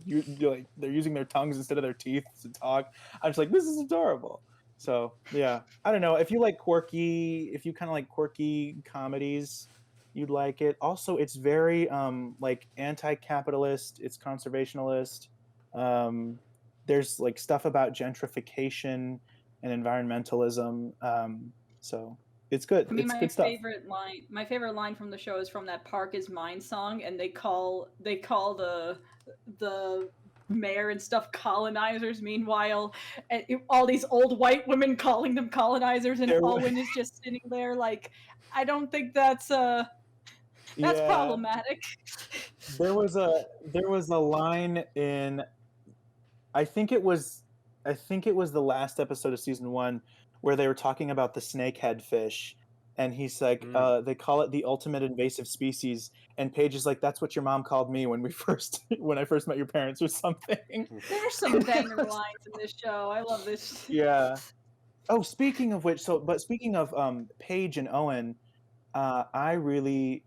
they're using their tongues instead of their teeth to talk, I'm just like, this is adorable. So yeah, I don't know if you like if you kind of like quirky comedies, you'd like it. Also, it's very like anti-capitalist. It's conservationalist. There's like stuff about gentrification and environmentalism. So it's good. I mean, it's good stuff. My favorite line from the show is from that "Park Is Mine" song, and they call the mayor and stuff colonizers. Meanwhile, and all these old white women calling them colonizers, and Owen is just sitting there like, I don't think that's problematic. There was a line in, I think it was the last episode of season 1 where they were talking about the snakehead fish, and he's like, they call it the ultimate invasive species, and Paige is like, that's what your mom called me when I first met your parents or something. There's some banger lines in this show. I love this. Yeah. Oh, speaking of which, speaking of Paige and Owen, I really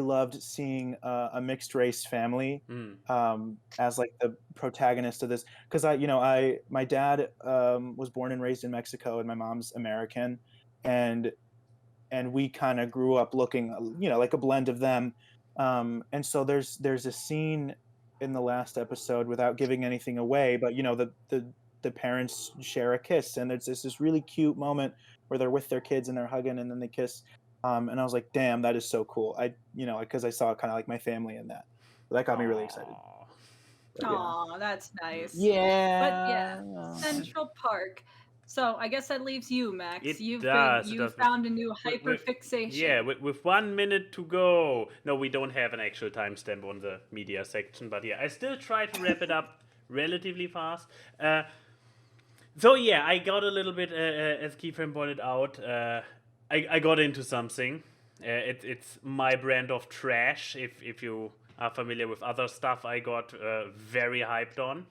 loved seeing a mixed race family as like the protagonist of this, because my dad was born and raised in Mexico and my mom's American, and we kind of grew up looking like a blend of them, and so there's a scene in the last episode, without giving anything away, but the parents share a kiss, and there's this really cute moment where they're with their kids and they're hugging and then they kiss. And I was like, damn, that is so cool. Because I saw kind of like my family in that. That got me really excited. Aw, that's nice. Yeah. But yeah, Central Park. So I guess that leaves you, Max. You've found a new hyper-fixation. Yeah, with 1 minute to go. No, we don't have an actual timestamp on the media section, but yeah, I still try to wrap it up relatively fast. So yeah, I got a little bit, as Keyframe pointed out, I got into something. It's my brand of trash. If you are familiar with other stuff I got very hyped on.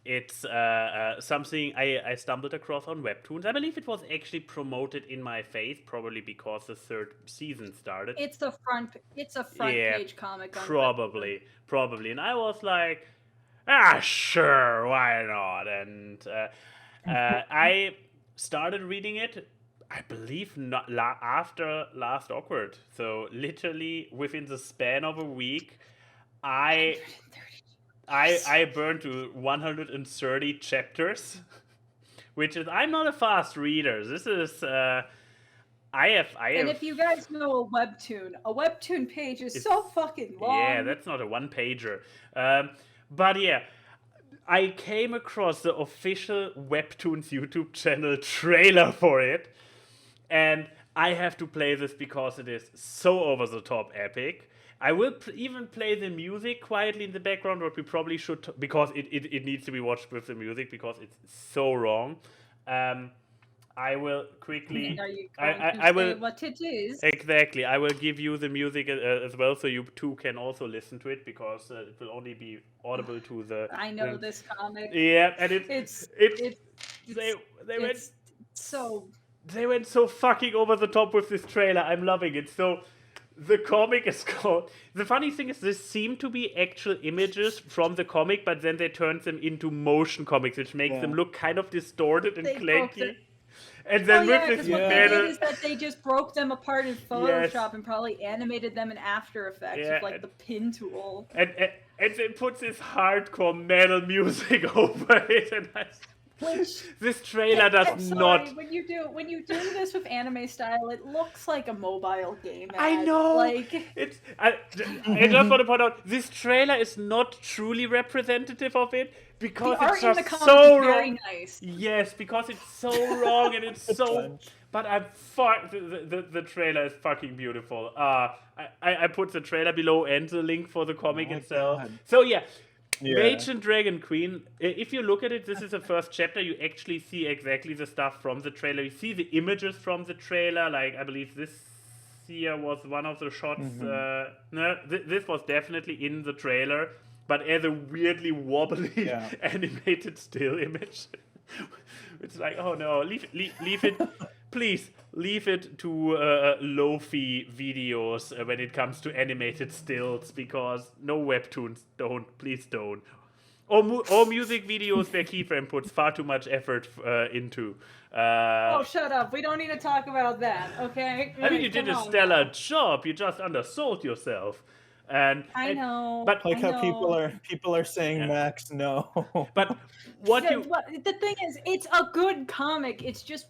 It's something I stumbled across on Webtoons. I believe it was actually promoted in my face, probably because the 3rd season started. It's a front page comic. Probably. And I was like, sure, why not? And I started reading it, I believe, not after Last Awkward. So literally within the span of a week, I burned to 130 chapters, which is, I'm not a fast reader. This is And if you guys know a webtoon page is so fucking long. Yeah, that's not a one-pager. But yeah, I came across the official Webtoons YouTube channel trailer for it, and I have to play this because it is so over-the-top epic. I will even play the music quietly in the background, but we probably should, because it needs to be watched with the music because it's so wrong. I will quickly. Are you going to say what it is? Exactly. I will give you the music as well, so you too can also listen to it, because it will only be audible to the. I know this comic. Yeah, and they went so fucking over the top with this trailer. I'm loving it. So the comic is called. The funny thing is, this seemed to be actual images from the comic, but then they turned them into motion comics, which makes them look kind of distorted and clanky. And then what they did is that they just broke them apart in Photoshop and probably animated them in After Effects with the pin tool. And they put this hardcore metal music over it, and Which this trailer does I'm sorry, not. when you do this with anime style, it looks like a mobile game ad. I know. Like It's. I just want to point out this trailer is not truly representative of it because the art it's in the just comic so is very wrong. nice. Yes, because it's so wrong and it's so. But I'm the trailer is fucking beautiful. I put the trailer below and the link for the comic itself. God. So yeah. Mage and Dragon Queen, if you look at it, this is the first chapter. You actually see exactly the stuff from the trailer. You see the images from the trailer. Like, I believe this here was one of the shots. No, this was definitely in the trailer, but as a weirdly wobbly animated still image. It's like, oh no, leave it. Please leave it to low-fi videos when it comes to animated stills, because no webtoons, please don't. Or music videos where Keyframe puts far too much effort into. Oh, shut up! We don't need to talk about that, okay? I mean, you did a stellar job. You just undersold yourself. I know. But Like how people are saying, Max, no. But the thing is, it's a good comic. It's just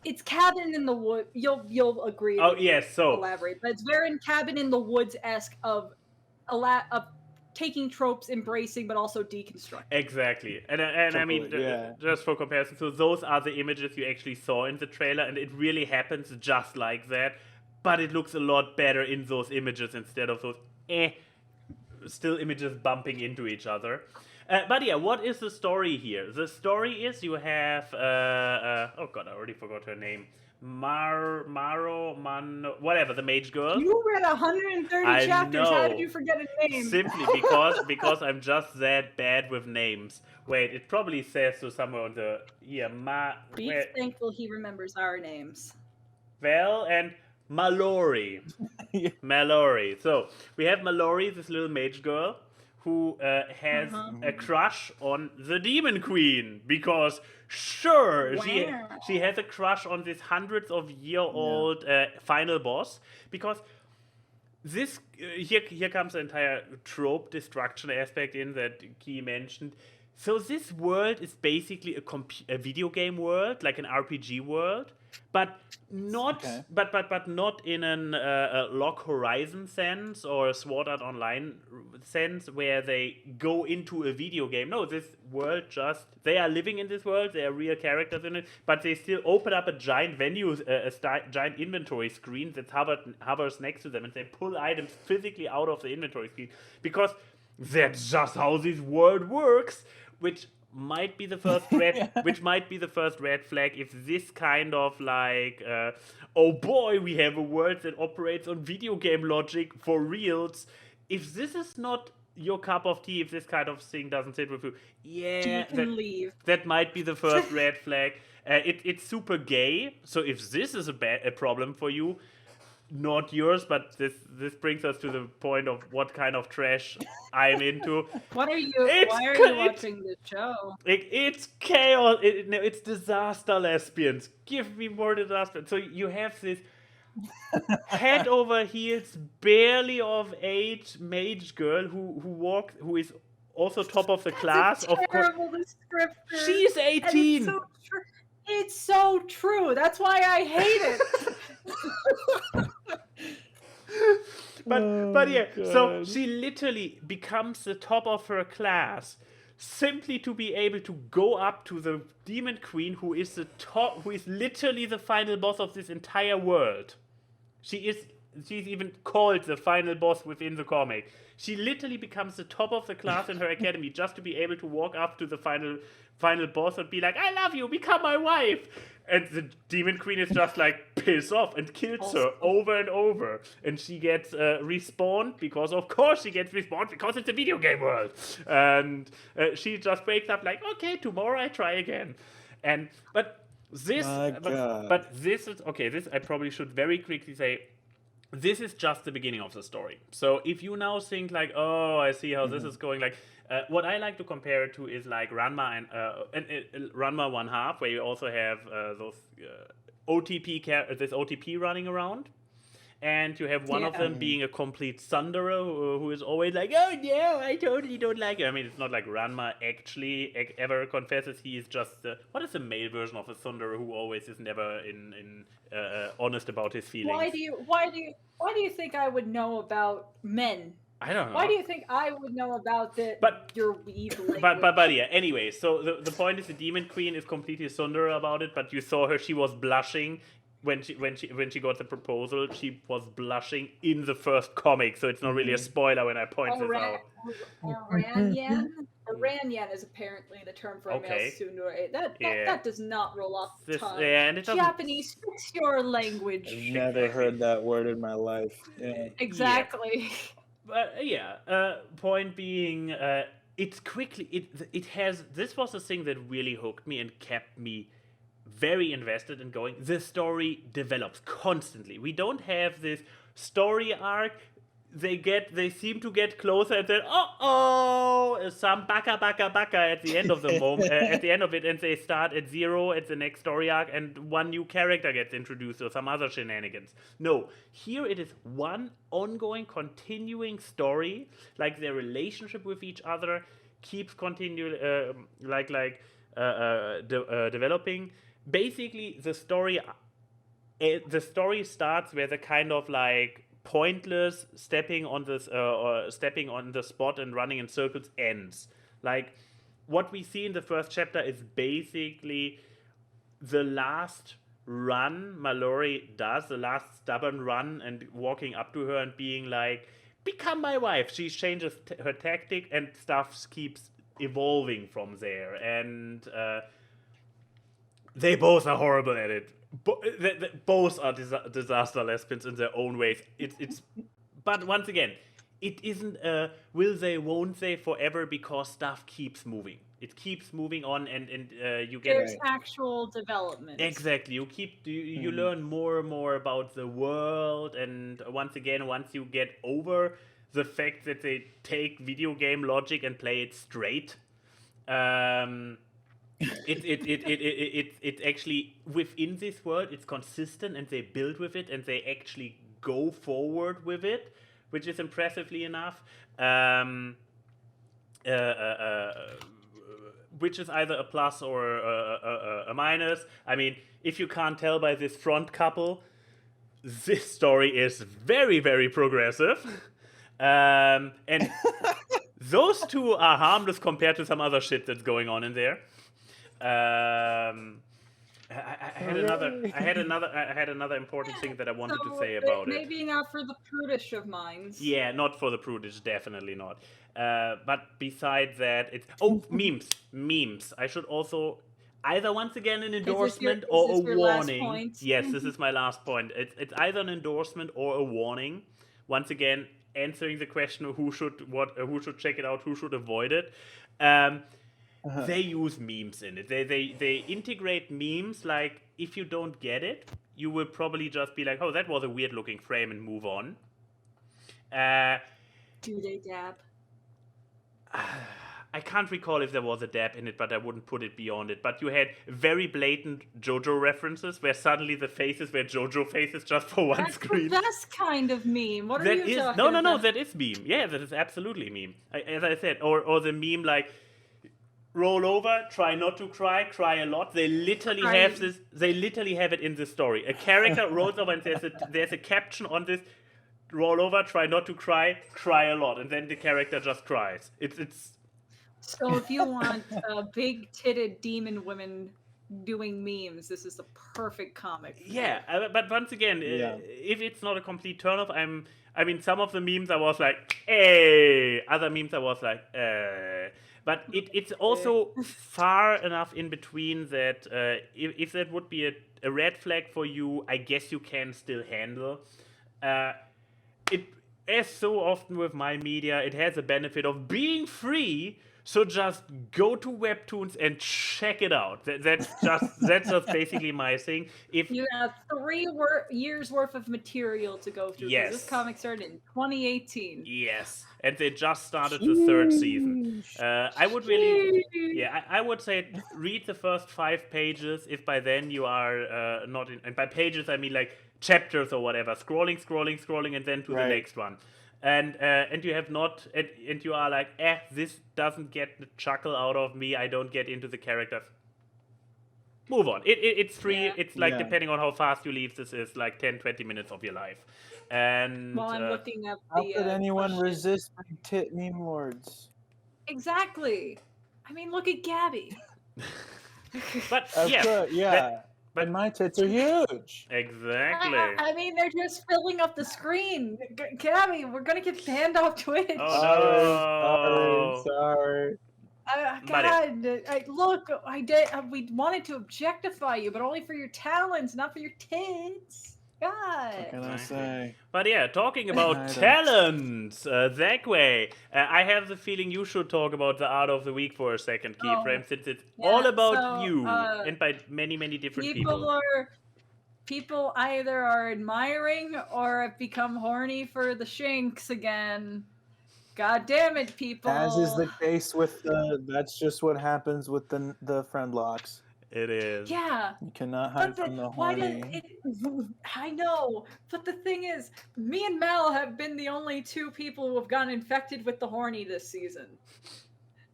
it's Cabin in the Woods. You'll agree. Oh yes, so elaborate, but it's very Cabin in the Woods-esque of taking tropes, embracing, but also deconstructing. Exactly, and I mean, just for comparison, so those are the images you actually saw in the trailer, and it really happens just like that. But it looks a lot better in those images instead of those still images bumping into each other. But yeah, what is the story here? The story is you have oh god, I already forgot her name. Whatever, the mage girl. You read 130 chapters. How did you forget a name? Simply because I'm just that bad with names. Wait, it probably says so somewhere on the Be thankful he remembers our names. Well, and Mallory. Mallory. So we have Mallory, this little mage girl, who has a crush on the Demon Queen, because sure, she has a crush on this hundreds of year old final boss, because this here comes the entire trope destruction aspect in that Key mentioned. So this world is basically a video game world, like an RPG world, but not but not in a Log Horizon sense or a Sword Art Online sense where they go into a video game. No, this world they are living in this world, they are real characters in it, but they still open up a giant venue, giant inventory screen that hovers next to them, and they pull items physically out of the inventory screen, because that's just how this world works. Which might be the first red flag if this kind of like oh boy, we have a world that operates on video game logic for reals. If this is not your cup of tea, if this kind of thing doesn't sit with you, leave. That might be the first red flag. It's super gay, so if this is a problem for you, not yours, but this brings us to the point of what kind of trash I'm into. Why are you watching this show? It's chaos. It's disaster lesbians. Give me more disaster. So you have this head over heels, barely of age mage girl who is also top of the class. Of terrible descriptor. She's 18. It's so true. That's why I hate it. But yeah, God. So she literally becomes the top of her class simply to be able to go up to the Demon Queen, who is literally the final boss of this entire world. She's even called the final boss within the comic. She literally becomes the top of the class in her academy just to be able to walk up to the final boss and be like, I love you, become my wife. And the Demon Queen is just like, piss off, and kills her over and over. And she gets respawned, because of course she gets respawned, because it's a video game world. And she just wakes up like, okay, tomorrow I try again. But this is, okay, this I probably should very quickly say, this is just the beginning of the story. So if you now think like, oh, I see how this is going, like, what I like to compare it to is like Ranma and Ranma 1/2, where you also have those OTP running around, and you have one of Yeah. them being a complete thunderer who is always like, oh no, I totally don't like it. I mean, it's not like Ranma actually ever confesses. He is just what is the male version of a thunderer who always is never honest about his feelings. Why do you think I would know about men? I don't know. Why do you think I would know about your weeb language? But yeah, anyway, so the point is the Demon Queen is completely sunder about it, but you saw her, she was blushing when she got the proposal. She was blushing in the first comic, so it's not really a spoiler when I point this out. Aranyan is apparently the term for a male tsundere. That does not roll off the tongue. Yeah, and it Japanese, fix your language. I've never heard that word in my life. Yeah. Exactly. But point being, it's quickly it has. This was the thing that really hooked me and kept me very invested in going. The story develops constantly. We don't have this story arc. They seem to get closer and then some baka at the end of the moment at the end of it, and they start at 0 at the next story arc, and one new character gets introduced or some other shenanigans. No, here it is one ongoing, continuing story. Like their relationship with each other keeps developing. Basically, the story starts where the kind of like pointless stepping on the spot and running in circles ends. Like what we see in the first chapter is basically the last run Mallory does, the last stubborn run, and walking up to her and being like, become my wife. She changes her tactic and stuff keeps evolving from there, and they both are horrible at it. Both are disaster lesbians in their own ways. It's but once again, it isn't will they, won't they forever, because stuff keeps moving. It keeps moving on, and you get there's actual development. Exactly. You learn more and more about the world, and once again, once you get over the fact that they take video game logic and play it straight, it actually within this world it's consistent, and they build with it, and they actually go forward with it, which is impressively enough. Which is either a plus or a minus. I mean, if you can't tell by this front couple, this story is very, very progressive. And those two are harmless compared to some other shit that's going on in there. I had another important thing that I wanted to say about it. Maybe not for the prudish of minds. Yeah, not for the prudish, definitely not. But besides that, it's memes. I should also either once again an endorsement or a warning. Yes, this is my last point. It's either an endorsement or a warning. Once again, answering the question of who should check it out, who should avoid it. They use memes in it. They integrate memes. Like, if you don't get it, you will probably just be like, oh, that was a weird looking frame, and move on. Do they dab? I can't recall if there was a dab in it, but I wouldn't put it beyond it. But you had very blatant JoJo references where suddenly the faces were JoJo faces just for one screen. That's the best kind of meme. What are you talking about? No, that is meme. Yeah, that is absolutely meme. As I said, or the meme like, roll over, try not to cry a lot. They literally have this. They literally have it in the story. A character rolls over and there's a caption on this: roll over, try not to cry a lot, and then the character just cries. It's. So if you want big-titted demon women doing memes, this is the perfect comic. Yeah, but once again, if it's not a complete turnoff, I mean, some of the memes I was like, hey. Other memes I was like, But it's also far enough in between that if that would be a red flag for you, I guess you can still handle. It, as so often with my media, it has a benefit of being free, So just go to Webtoons and check it out. That's just basically my thing. If You have 3 years worth of material to go through. Yes. This comic started in 2018. Yes, and they just started the 3rd season. I would really, I would say read the first 5 pages. If by then you are not in, and by pages I mean like chapters or whatever, scrolling, and then to the next one. And you have not, and you are like, this doesn't get the chuckle out of me. I don't get into the characters. Move on. It's free. Yeah. It's like, depending on how fast you leave, this is like 10-20 minutes of your life. And while I'm looking at how could anyone resist big tit meme lords? Exactly. I mean, look at Gabi. But but my tits are huge. Exactly. I mean, they're just filling up the screen. Gabi, we're gonna get banned off Twitch. Oh, no. Sorry. God, we wanted to objectify you, but only for your talents, not for your tits. God. What can I say? But yeah, talking about talents, that way, I have the feeling you should talk about the art of the week for a second, Keyframe, since it's all about you, and by many, many different people. People either are admiring or have become horny for the shanks again. God damn it, people! As is the case with that's just what happens with the friend locks. It is. Yeah. You cannot hide from the horny. I know, but the thing is, me and Mal have been the only 2 people who have gotten infected with the horny this season.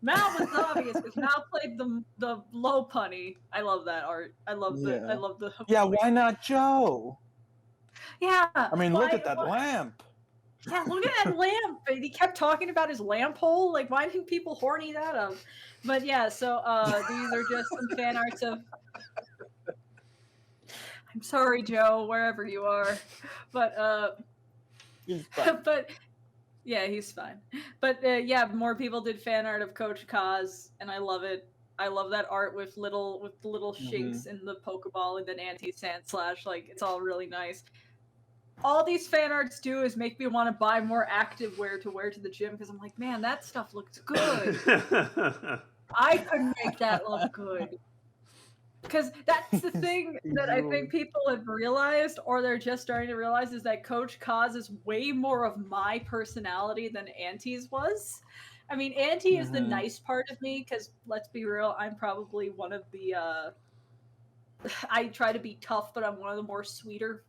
Mal was obvious because Mal played the low punny. I love that art. I love the. Yeah, why not Joe? Yeah. I mean, look at that lamp. Yeah, look at that lamp. He kept talking about his lamp hole. Like, why didn't people horny that up? But yeah, so these are just some fan arts of. I'm sorry, Joe, wherever you are, but he's fine. But yeah, he's fine. But more people did fan art of Coach Kaz, and I love it. I love that art with the little shakes in the Pokeball and then anti-sand slash. Like, it's all really nice. All these fan arts do is make me want to buy more active wear to wear to the gym because I'm like, man, that stuff looks good. I couldn't make that look good. Because that's the thing that I think people have realized, or they're just starting to realize, is that Coach Kaz is way more of my personality than Auntie's was. I mean, Auntie is the nice part of me, because let's be real, I'm probably one of the, I try to be tough, but I'm one of the more sweeter,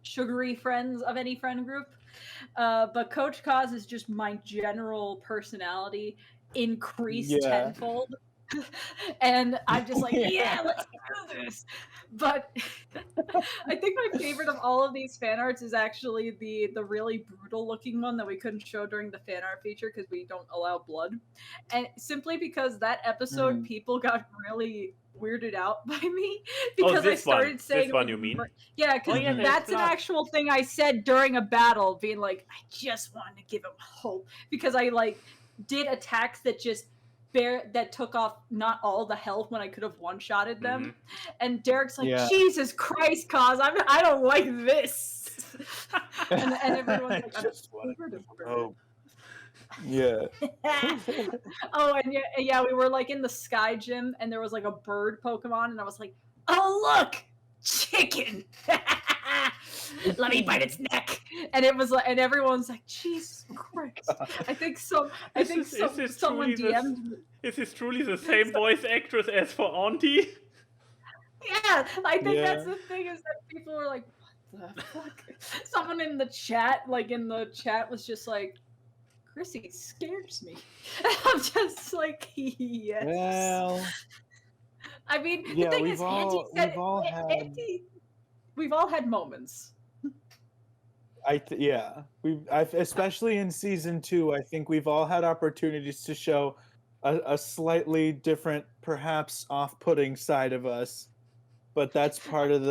sugary friends of any friend group. But Coach Kaz is just my general personality increased tenfold. And I'm just like, yeah, let's do this. But I think my favorite of all of these fan arts is actually the really brutal looking one that we couldn't show during the fan art feature because we don't allow blood. And simply because that episode people got really weirded out by me because I started saying, this one you mean? Yeah, because that's an actual thing I said during a battle, being like, I just wanted to give him hope because I did attacks that just that took off not all the health when I could have one-shotted them. And Derek's like, Jesus Christ, Kaz, I don't like this. and everyone's like, just oh. Yeah. Oh, and yeah, we were in the Sky Gym, and there was a bird Pokemon, and I was like, oh, look, chicken. Let me bite its neck. And it was and everyone's like, Jesus Christ. I think someone DM'd me. Is this truly the same voice actress as for Auntie? Yeah, I think that's the thing, is that people were like, what the fuck? Someone in the chat, was just like, Chrissy scares me. And I'm just like, yes. Well, I mean, the thing is, we've all had moments. Especially in season 2, I think we've all had opportunities to show a slightly different, perhaps off-putting side of us. But that's part of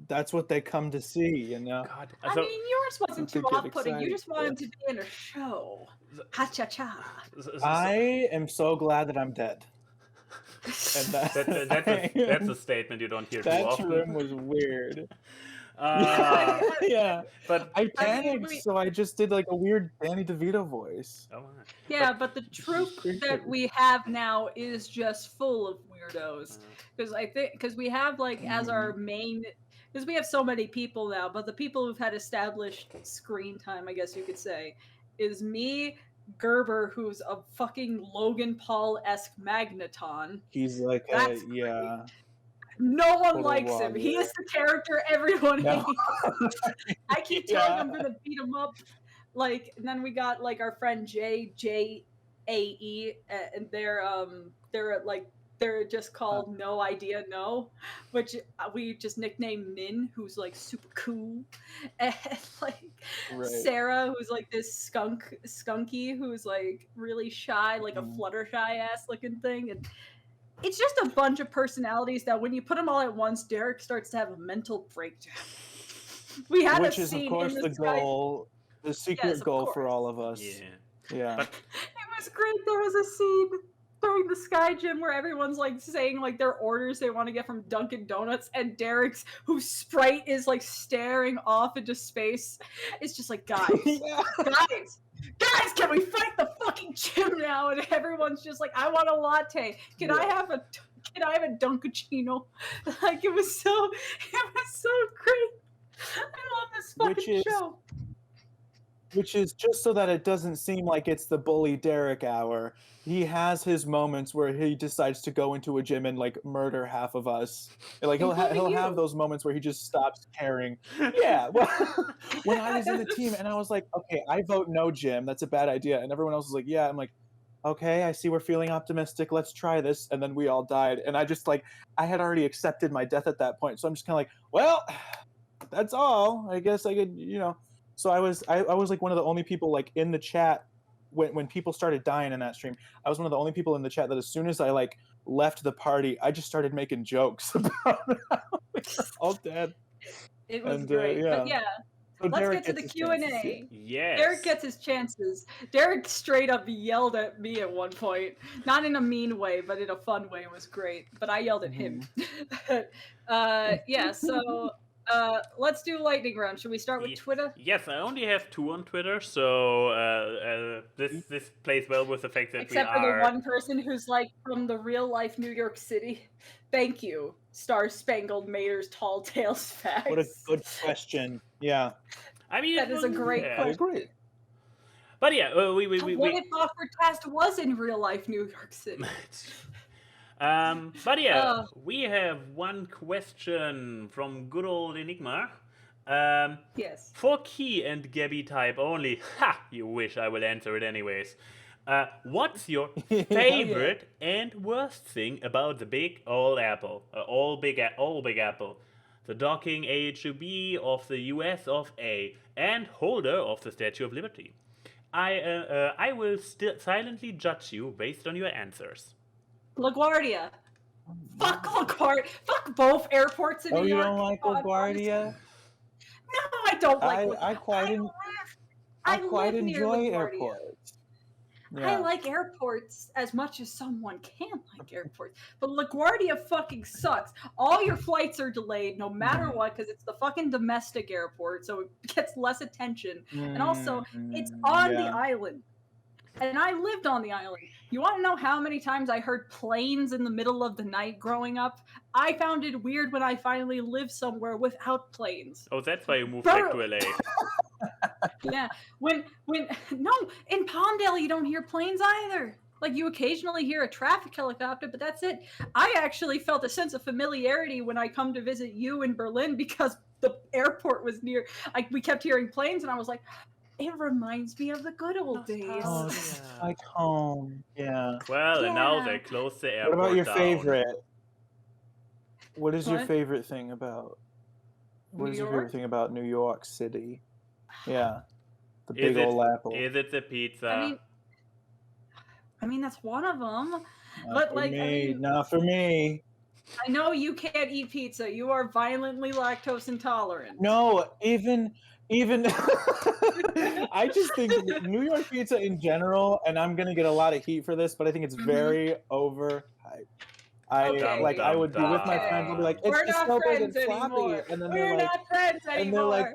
that's what they come to see, you know? God, I mean, yours wasn't too off-putting. You just wanted to be in a show. Ha-cha-cha. I am so glad that I'm dead. And that's a statement you don't hear too often. That trim was weird. Yeah. But I panicked, we- so I just did like a weird Danny DeVito voice. oh, Yeah, but the troop that we have now is just full of weirdos. Because we have like as our main, because we have so many people now, but the people who've had established screen time, I guess you could say, is me, Gerber, who's a fucking Logan Paul-esque magneton. He's like, That's yeah. No one Total likes raw him. He deal. is the character everyone No. hates. I keep telling them I'm gonna beat him up. Like, and then we got like our friend JAE, and they're just called No Idea No, which we just nicknamed Min, who's like super cool, and like Sarah, who's like this skunky, who's like really shy, like a Fluttershy ass looking thing, and it's just a bunch of personalities that when you put them all at once, Derek starts to have a mental breakdown. We had Which a is, of scene course, in the goal, the secret Yes, of goal for course. all of us. Yeah. But It was great. There was a scene during the Sky Gym where everyone's like saying like their orders they want to get from Dunkin' Donuts, and Derek's, whose sprite is like staring off into space, is just like, guys, guys, can we fight the fucking gym now? And everyone's just like, I want a latte. Can I have a Dunkaccino? Like it was so great. I love this fucking show. Which is just so that it doesn't seem like it's the bully Derek hour. He has his moments where he decides to go into a gym and like murder half of us. Like he'll have those moments where he just stops caring. Yeah. Well, when I was in the team and I was like, okay, I vote no gym. That's a bad idea. And everyone else was like, yeah. I'm like, okay, I see we're feeling optimistic. Let's try this. And then we all died. And I just like, I had already accepted my death at that point. So I'm just kind of like, well, that's all. I guess I could, So I was like one of the only people like in the chat when people started dying in that stream. I was one of the only people in the chat that as soon as I like left the party, I just started making jokes about how we were all dead. It was great. But yeah. So Let's Derek get to the Q&A. Yes. Derek gets his chances. Derek straight up yelled at me at one point. Not in a mean way, but in a fun way. It was great. But I yelled at him. Yeah, so let's do lightning round. Should we start with Twitter? Yes, I only have 2 on Twitter, so this plays well with the fact that Except for the one person who's like from the real life New York City. Thank you, Star Spangled Mater's Tall Tales Facts. What a good question. Yeah. I mean, that is a great question. Great. But yeah, what if AWKWARDCast was in real life New York City? But yeah, we have one question from good old Enigma. Yes. For Key and Gabi Type only. Ha! You wish I will answer it anyways. What's your favorite and worst thing about the big old apple? All big apple. The docking AWB of the US of A and holder of the Statue of Liberty. I will silently judge you based on your answers. LaGuardia. Fuck LaGuardia. Fuck both airports in New York. Oh, you don't like LaGuardia? No, I don't like LaGuardia. I quite enjoy airports. Yeah. I like airports as much as someone can like airports. But LaGuardia fucking sucks. All your flights are delayed no matter what because it's the fucking domestic airport, so it gets less attention. And also, it's on the island. And I lived on the island. You want to know how many times I heard planes in the middle of the night growing up? I found it weird when I finally lived somewhere without planes. Oh, that's why you moved back to LA. Yeah. No, in Palmdale you don't hear planes either. Like you occasionally hear a traffic helicopter, but that's it. I actually felt a sense of familiarity when I come to visit you in Berlin because the airport was near. We kept hearing planes and I was like, it reminds me of the good old days. Oh, yeah. Like home. Yeah. Well, and now they closed the airport. What about your down. favorite? What is your favorite thing about? What is your favorite thing about New York City? Yeah. The big old apple. Is it the pizza? I mean that's one of them. Not for me. I know you can't eat pizza. You are violently lactose intolerant. No, even I just think New York pizza in general, and I'm gonna get a lot of heat for this, but I think it's very overhyped. I would be with my Okay. friends and be like, it's We're just not so big friends and floppy, anymore. and then We're not friends anymore. they're like,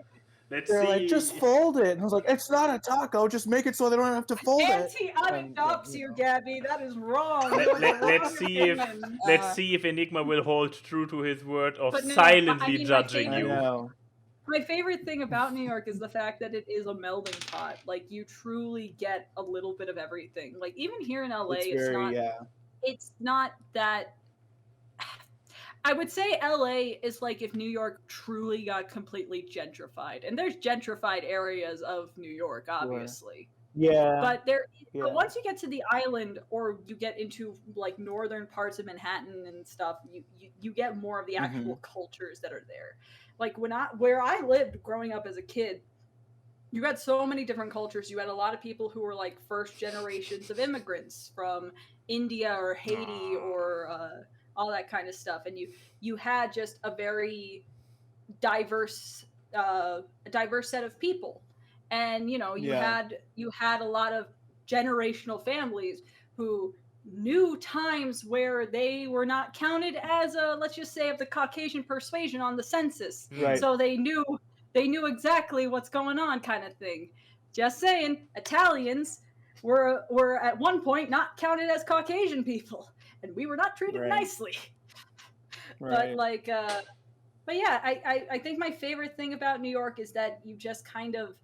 Let's they're see. like, just fold it. And I was like, it's not a taco. Just make it so they don't have to fold it. He unadopts you, Gabi. That is wrong. Let's see if Enigma will hold true to his word of But no, silently I mean, judging my you. I know. My favorite thing about New York is the fact that it is a melding pot. Like, you truly get a little bit of everything. Like, even here in LA, it's not that. I would say LA is like if New York truly got completely gentrified. And there's gentrified areas of New York, obviously. Yeah. But once you get to the island or you get into like northern parts of Manhattan and stuff, you get more of the actual cultures that are there. Like where I lived growing up as a kid, you had so many different cultures. You had a lot of people who were like first generations of immigrants from India or Haiti or all that kind of stuff, and you had just a very diverse set of people, and you had a lot of generational families who knew times where they were not counted as let's just say of the Caucasian persuasion on the census, right. So they knew exactly what's going on, kind of thing. Just saying, Italians were at one point not counted as Caucasian people, and we were not treated nicely. Right. But yeah, I think my favorite thing about New York is that you just kind of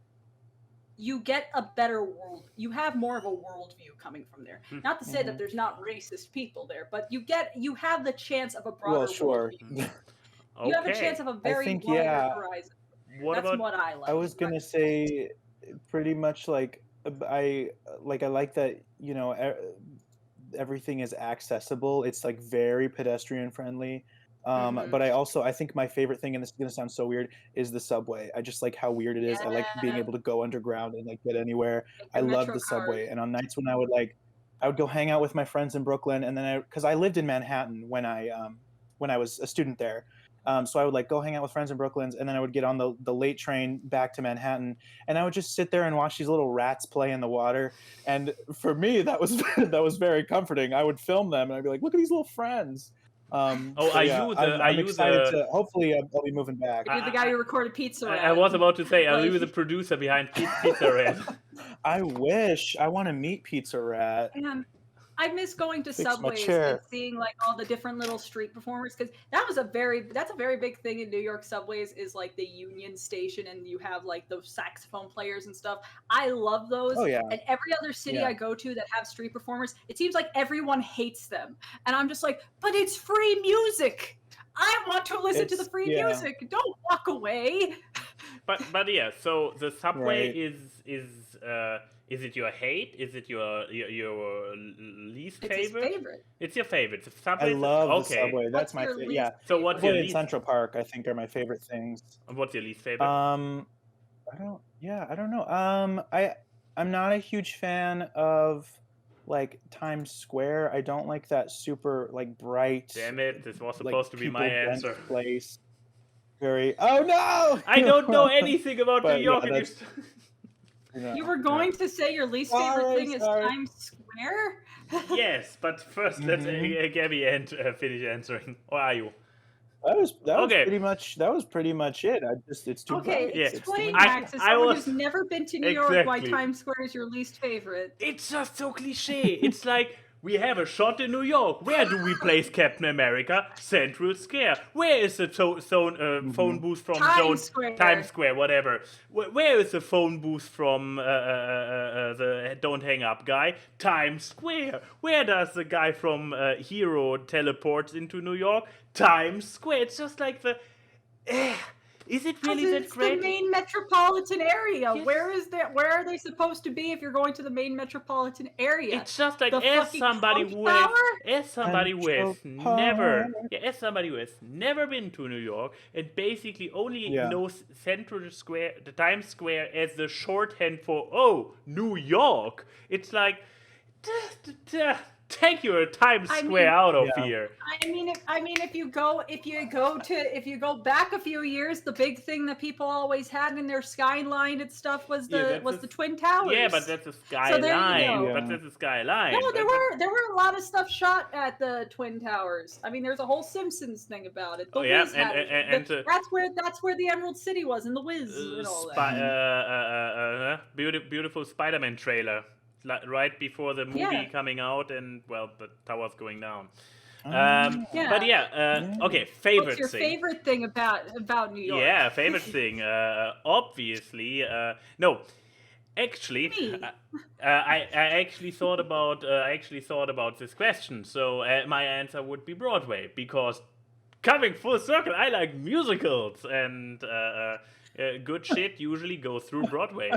you get a better world. You have more of a worldview coming from there. Not to say that there's not racist people there, but you have the chance of a broader worldview. You have a chance of a very wider horizon. That's what I like. I was gonna say, pretty much like I like that everything is accessible. It's like very pedestrian friendly. But I think my favorite thing, and this is gonna sound so weird, is the subway. I just like how weird it is. I like being able to go underground and like get anywhere. I love the subway. And on nights when I would go hang out with my friends in Brooklyn, and then because I lived in Manhattan when I was a student there. So I would like go hang out with friends in Brooklyn, and then I would get on the late train back to Manhattan, and I would just sit there and watch these little rats play in the water. And for me, that was very comforting. I would film them, and I'd be like, "Look at these little friends." I'm excited to. Hopefully, I'll be moving back. You're the guy who recorded Pizza Rat. I was about to say, are you the producer behind Pizza Rat? I wish. I want to meet Pizza Rat. Man, I miss going to Subways and seeing like all the different little street performers, because that's a very big thing in New York subways, is like the Union Station, and you have like those saxophone players and stuff. I love those. Oh, yeah. And every other city I go to that have street performers, it seems like everyone hates them. And I'm just like, but it's free music. I want to listen to the free music. Don't walk away. But yeah, so the subway is it your hate? Is it your least favorite? It's his favorite. It's your favorite. The subway. I love the subway. That's my favorite. Yeah. So what's your least? Central Park, I think, are my favorite things. What's your least favorite? I don't know. I'm not a huge fan of like Times Square. I don't like that super like bright. Damn it! This was supposed to be my answer. Place. Oh no! I don't know anything about New York. You were going to say your least favorite thing is Times Square? Yes, but first let's Gabi finish answering. Or are you? That was pretty much it. It's too bright. Explain, Max, as someone who's never been to New York, why Times Square is your least favorite. It's just so cliche. It's like, we have a shot in New York. Where do we place Captain America? Central Square. Where is the phone booth from? Times Square, whatever. Where is the phone booth from the Don't Hang Up guy? Times Square. Where does the guy from Hero teleports into New York? Times Square. It's just like the... Is it really that great? It's the main metropolitan area. Yes. Where are they supposed to be if you're going to the main metropolitan area? It's just like as somebody who has never been to New York and basically only knows Central Square, the Times Square, as the shorthand for New York. It's like Take your Times Square out of here. I mean, if you go back a few years, the big thing that people always had in their skyline and stuff was the Twin Towers. Yeah, but that's a skyline. So there you go. But that's a skyline. No, there were a lot of stuff shot at the Twin Towers. I mean, there's a whole Simpsons thing about it. The Wiz had it. That's where the Emerald City was, and the Wiz and all that. Beautiful Spider-Man trailer. Right before the movie coming out, and the tower's going down. But okay, favorite What's your thing. favorite thing about New York? Yeah, favorite thing. Obviously, no. Actually, I actually thought about this question. So my answer would be Broadway, because coming full circle, I like musicals, and good shit usually goes through Broadway.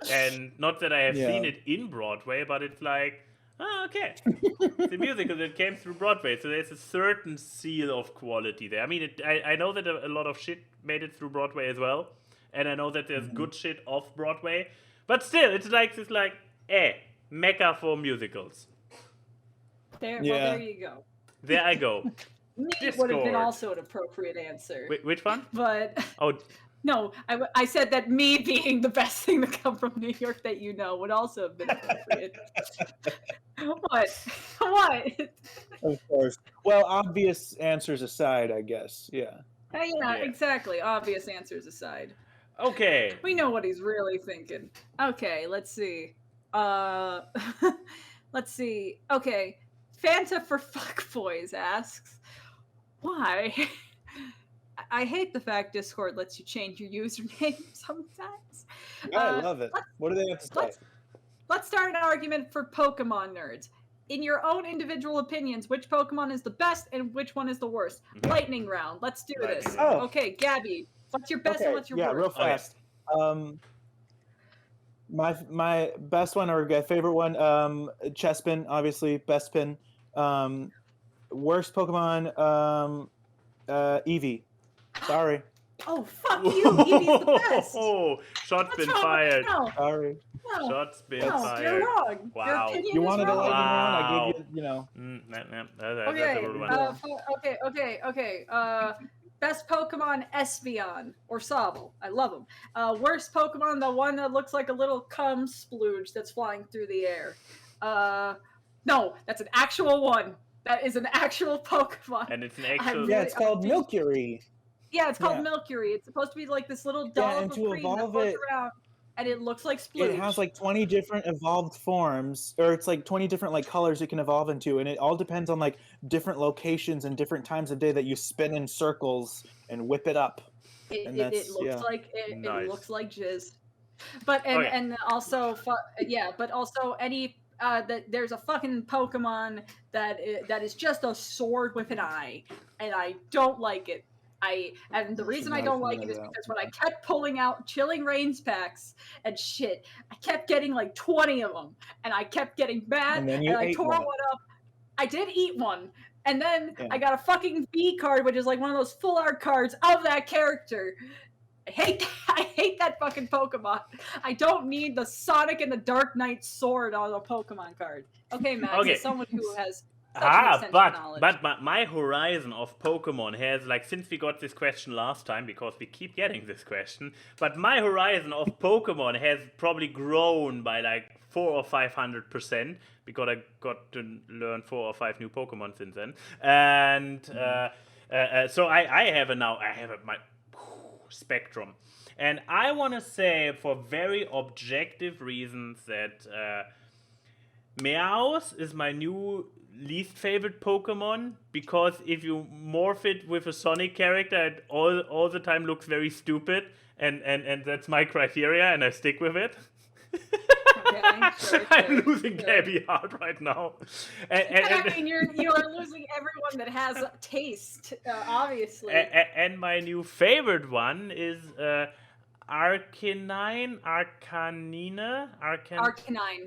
And not that I have seen it in Broadway, but it's like, okay, it's a musical that came through Broadway, so there's a certain seal of quality there. I mean, I know that a lot of shit made it through Broadway as well, and I know that there's good shit off Broadway, but still, it's mecca for musicals. Well, there you go. There I go. Me would have been also an appropriate answer. Which one? But no, I said that me being the best thing to come from New York that would also have been appropriate. What? Of course. Well, obvious answers aside, I guess. Yeah, exactly. Obvious answers aside. Okay. We know what he's really thinking. Okay, let's see. Let's see. Okay, Fanta for Fuckboys asks, why? I hate the fact Discord lets you change your username sometimes. I love it. What do they have to say? Let's start an argument for Pokemon nerds. In your own individual opinions, which Pokemon is the best and which one is the worst? Lightning round. Let's do this. Oh. Okay, Gabi, what's your best and what's your worst? Yeah, real fast. My best one or favorite one, Chespin, obviously, best pin. Worst Pokemon, Eevee. Sorry. Oh, fuck you. Eevee's the best. Shots been fired. Sorry. No. Shots been fired. You're wrong. Wow. Your opinion You is wanted wrong. a lightning round? I gave you, That's a good one. Okay. Best Pokemon, Espeon or Sobble. I love them. Worst Pokemon, the one that looks like a little cum splooge that's flying through the air. No, that's an actual one. That is an actual Pokemon. And it's an actual... it's called Milcery. Yeah, it's called Milcery. It's supposed to be like this little doll of a cream that floats around, and it looks like splooge. It has like 20 different evolved forms, or it's like 20 different like colors it can evolve into, and it all depends on like different locations and different times of day that you spin in circles and whip it up. It looks like Nice. It looks like jizz. But and also any there's a fucking Pokemon that is just a sword with an eye, and I don't like it. And the reason I don't like it is because when I kept pulling out Chilling Reigns packs and shit, I kept getting like 20 of them, and I kept getting mad, and I tore one up. I did eat one, and then I got a fucking V card, which is like one of those full art cards of that character. I hate that fucking Pokemon. I don't need the Sonic and the Dark Knight sword on a Pokemon card. Okay, Max, as someone who has but my horizon of Pokemon has, like, since we got this question last time, because we keep getting this question, but my horizon of Pokemon has probably grown by like 400 or 500%, because I got to learn 4 or 5 new Pokemon since then, and so I have my spectrum, and I want to say, for very objective reasons, that Meowth is my new least favorite Pokemon, because if you morph it with a Sonic character, it all the time looks very stupid, and that's my criteria, and I stick with it. I'm losing Gabi hard right now. I mean, you are losing everyone that has taste, obviously. And my new favorite one is Arcanine.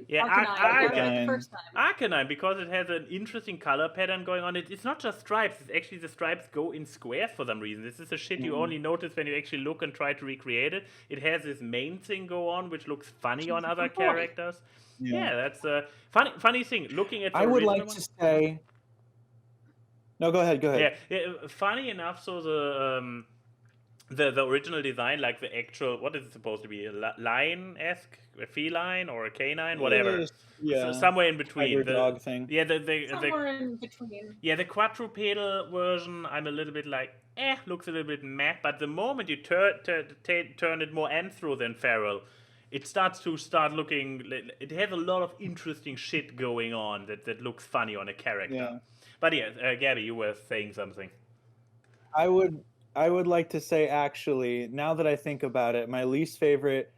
Yeah, I got it right the first time. Arcanine, because it has an interesting color pattern going on. It's not just stripes. It's actually the stripes go in squares for some reason. This is a shit you only notice when you actually look and try to recreate it. It has this main thing go on, which looks funny on other characters. Yeah, that's a funny thing. Looking at the I would original like one, to say. No, go ahead. yeah. Funny enough, so the original design, like the actual, what is it supposed to be? A lion-esque, a feline, or a canine, whatever. Yeah. So somewhere in between. Tiger dog thing. Yeah, Somewhere in between. Yeah, the quadrupedal version, I'm a little bit like, looks a little bit meh. But the moment you turn it more anthro than feral, it starts to looking. It has a lot of interesting shit going on that looks funny on a character. Yeah. But yeah, Gabi, you were saying something. I would like to say, actually, now that I think about it, my least favorite,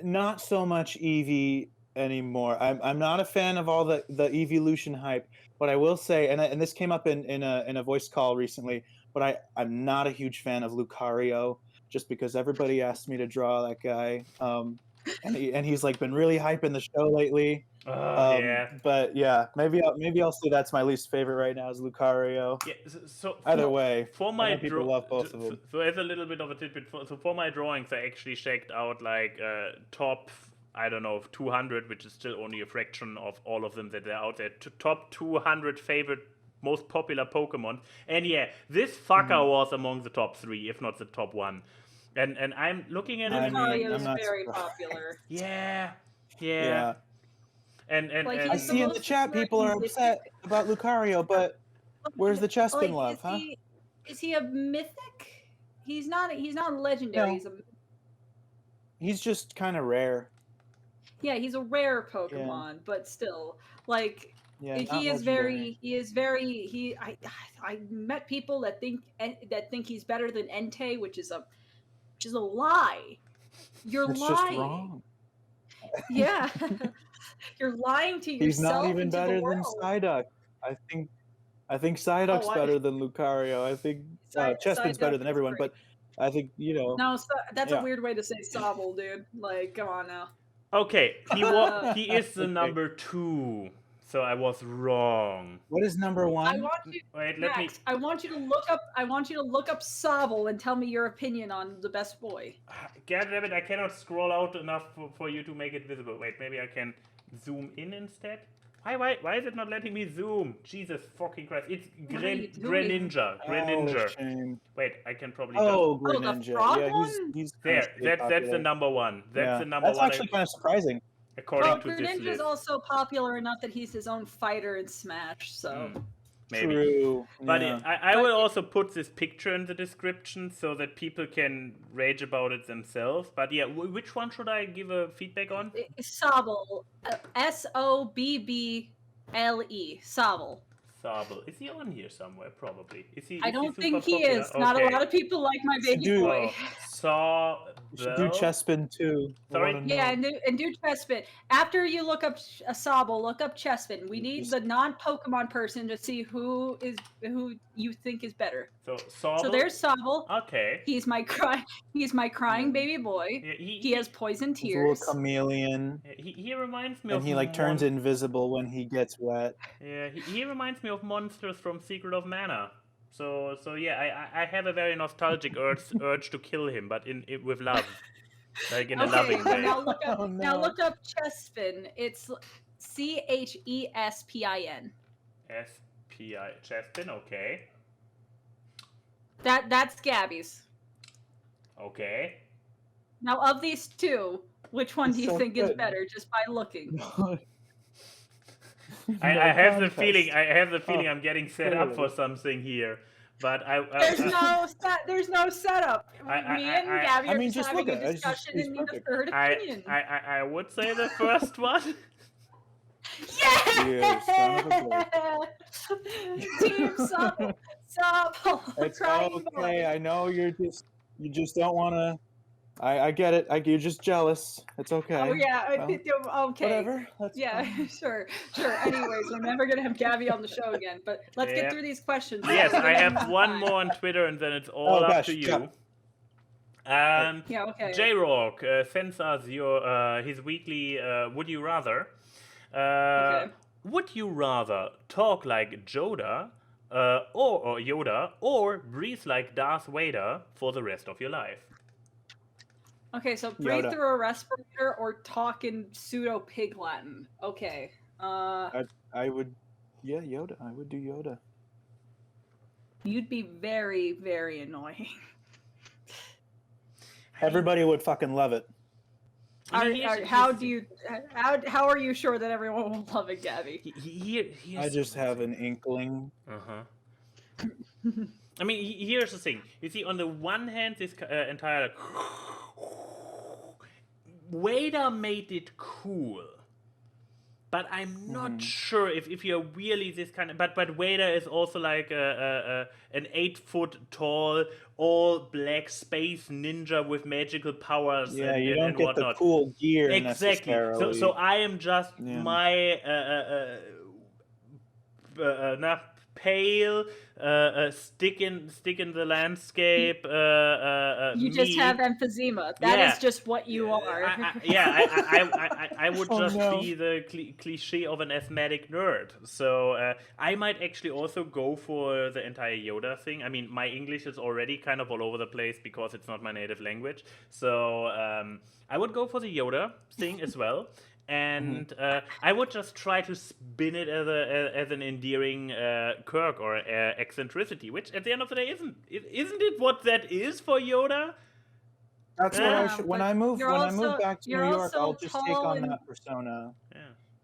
not so much Eevee anymore. I'm not a fan of all the evolution hype, but I will say, and this came up in a voice call recently, but I'm not a huge fan of Lucario, just because everybody asked me to draw that guy, and he's like been really hyping the show lately. Yeah. But yeah, maybe I'll say that's my least favorite right now is Lucario. Yeah. So either way, for my people love both of them. So as a little bit of a tidbit, for my drawings, I actually checked out like top, I don't know, 200, which is still only a fraction of all of them that are out there. Top 200 favorite, most popular Pokemon, and yeah, this fucker was among the top 3, if not the top 1. And I'm looking at it. Lucario is very popular. Yeah. And Like, I see in the chat people are upset about Lucario, but where's the Chespin love, huh? Is he a mythic? He's not a legendary. No. He's just kind of rare. Yeah, he's a rare Pokemon, but still, like, yeah, he is very. I met people that think he's better than Entei, which is a lie. You're That's lying. Just wrong. Yeah. You're lying to yourself. He's not even better than world. Psyduck. I think Psyduck's better than Lucario. I think Chespin's better than everyone, but I think No, that's a weird way to say Sobble, dude. Like, come on now. Okay, he is the number 2, so I was wrong. What is number 1? I want you to look up Sobble and tell me your opinion on the best boy. God damn it! I cannot scroll out enough for you to make it visible. Wait, maybe I can zoom in instead. Why is it not letting me zoom? Jesus fucking Christ! It's Greninja. Shame. Wait, I can probably. Greninja. Yeah, he's there. That's the number 1. That's the number 1. That's actually kind of surprising. According to this Greninja list. is also popular enough that he's his own fighter in Smash. So. Maybe. True. But I will also put this picture in the description so that people can rage about it themselves. But yeah, which one should I give a feedback on? Sobble. Sobble. Sobble. Sobble. Is he on here somewhere? Probably. I don't think he popular? is. Not a lot of people like my baby boy. You should do Chespin too. Sorry? Yeah, and do Chespin. After you look up Sobble, look up Chespin. We need the non-Pokemon person to see who you think is better. So Sobble. So there's Sobble. Okay. He's my crying baby boy. Yeah, he has poison He's tears. a little chameleon. He reminds me of. And he turns invisible when he gets wet. Yeah, he reminds me of monsters from Secret of Mana. So yeah, I have a very nostalgic urge to kill him, but with love, like in a loving way. Now look up Chespin. It's Chespin. Chespin, okay. That's Gabi's. Okay. Now, of these two, which one do you think is better, just by looking? I have the feeling I'm getting set up for something here, but there's no setup. Me and Gabi are just having a discussion and need a third opinion. I would say the first one. Yeah! Team Sobble. It's okay. I know you just don't want to. I get it. You're just jealous. It's okay. Oh yeah. Well, okay. Whatever. That's fine. Sure. Anyways, we're never gonna have Gabi on the show again. But let's get through these questions. Yes, I have one more on Twitter, and then it's all up to you. Yeah, okay. J-Rock sends us his weekly Would You Rather. Okay. Would you rather talk like Yoda or Yoda or breathe like Darth Vader for the rest of your life? Okay, so breathe Yoda. through a respirator or talk in pseudo pig Latin. Okay. I would, yeah, Yoda. I would do Yoda. You'd be very, very annoying. Everybody would fucking love it. I mean, how are you sure that everyone will love it, Gabi? I just have an inkling. I mean, here's the thing. You see, on the one hand, this entire Vader made it cool, but I'm not sure if you're really this kind of. But Vader is also like an 8-foot tall, all black space ninja with magical powers. Yeah, and, you don't and get whatnot. the cool gear Exactly. necessarily. So I am just my pale stick in the landscape. You just have emphysema. That is just what you are. I would be the cliche of an asthmatic nerd. So I might actually also go for the entire Yoda thing. I mean, my English is already kind of all over the place because it's not my native language. So I would go for the Yoda thing as well. And I would just try to spin it as an endearing quirk or eccentricity, which at the end of the day isn't it what that is for Yoda? That's what I should. When I move back to New York, I'll just take on that persona.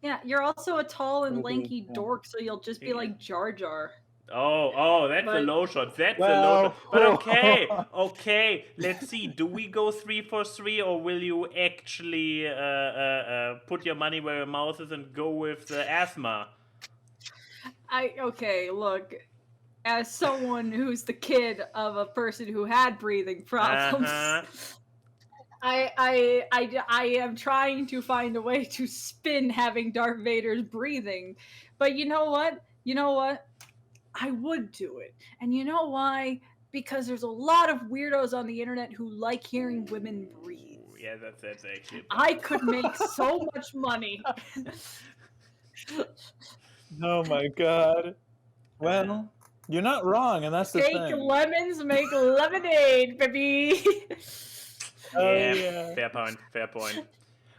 Yeah, you're also a tall and lanky dork, so you'll just be like Jar Jar. Oh, that's a low shot. That's a low shot. But okay. Let's see. Do we go 3 for 3, or will you actually put your money where your mouth is and go with the asthma? Look, as someone who's the kid of a person who had breathing problems, I am trying to find a way to spin having Darth Vader's breathing, but you know what? I would do it. And you know why? Because there's a lot of weirdos on the internet who like hearing women breathe. Yeah, that's actually. I could make so much money. Oh my god. Well, you're not wrong, and that's the thing. Fake lemons make lemonade, baby. Yeah, fair point.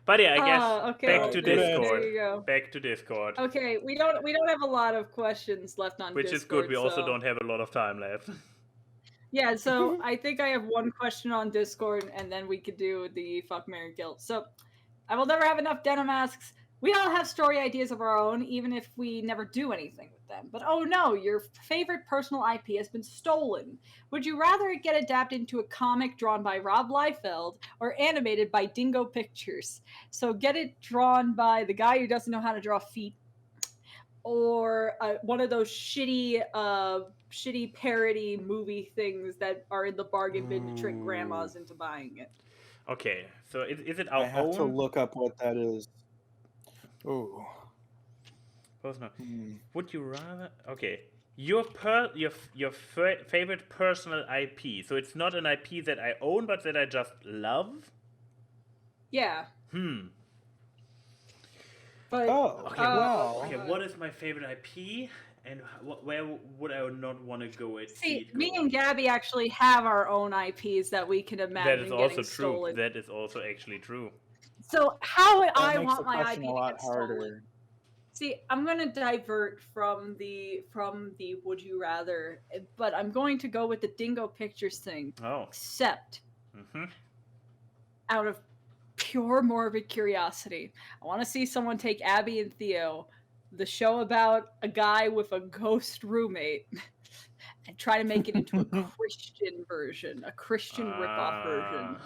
But yeah, I guess back to Discord. There you go. Back to Discord. Okay, we don't have a lot of questions left on Which Discord. Which is good. We also don't have a lot of time left. Yeah, so I think I have one question on Discord, and then we could do the Fuck, Marry, Kill. So, I will never have enough denim masks. We all have story ideas of our own, even if we never do anything with them. But oh no, your favorite personal IP has been stolen. Would you rather it get adapted into a comic drawn by Rob Liefeld or animated by Dingo Pictures? So get it drawn by the guy who doesn't know how to draw feet, or one of those shitty parody movie things that are in the bargain bin to trick grandmas into buying it. Okay, so is it our own? I have to look up what that is. Oh. Would you rather? Okay, your favorite personal IP. So it's not an IP that I own, but that I just love. Yeah. But okay, what is my favorite IP, and where would I not want to go? See, me and Gabi actually have our own IPs that we can imagine getting stolen. That is also actually true. So how would I want my IP a to lot get stolen? harder. See, I'm gonna divert from the Would You Rather, but I'm going to go with the Dingo Pictures thing. Oh. Except, out of pure morbid curiosity, I want to see someone take Abby and Theo, the show about a guy with a ghost roommate, and try to make it into a Christian version, a Christian ripoff version.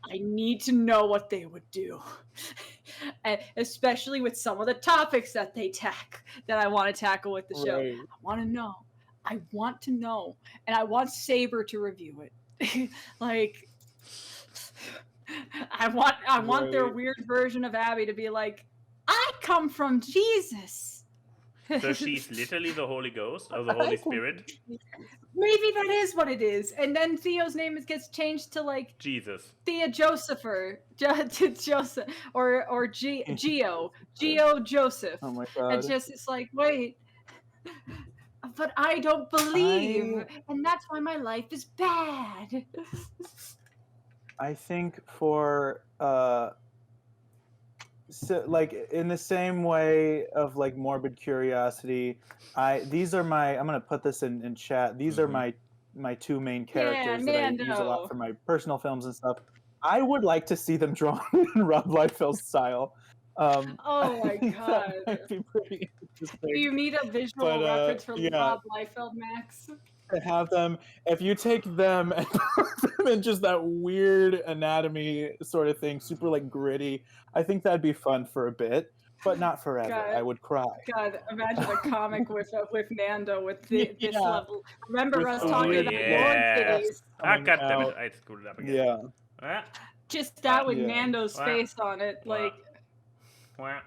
I need to know what they would do, and especially with some of the topics that they that I want to tackle with the show. Right. I want to know, and I want Saber to review it. Like, I want their weird version of Abby to be like, I come from Jesus. So she's literally the Holy Ghost or the Holy Spirit? Maybe that is what it is. And then Theo's name gets changed to like Jesus. Thea Josepher. Joseph or Geo Joseph. Oh my god. And just it's like, wait. But I don't believe, and that's why my life is bad. I think for so like in the same way of like morbid curiosity, I'm gonna put this in chat. These are my two main characters that I use a lot for my personal films and stuff. I would like to see them drawn in Rob Liefeld's style. Oh my god. That might be pretty interesting. Do you need a visual reference for Rob Liefeld, Max? To have them, if you take them and put them in just that weird anatomy sort of thing, super like gritty, I think that'd be fun for a bit, but not forever. God. I would cry. God, imagine a comic with Nando with this level. Remember us talking about Lord Kitties? God damn it, I screwed it up again. Yeah. Just that with Nando's face on it, like. That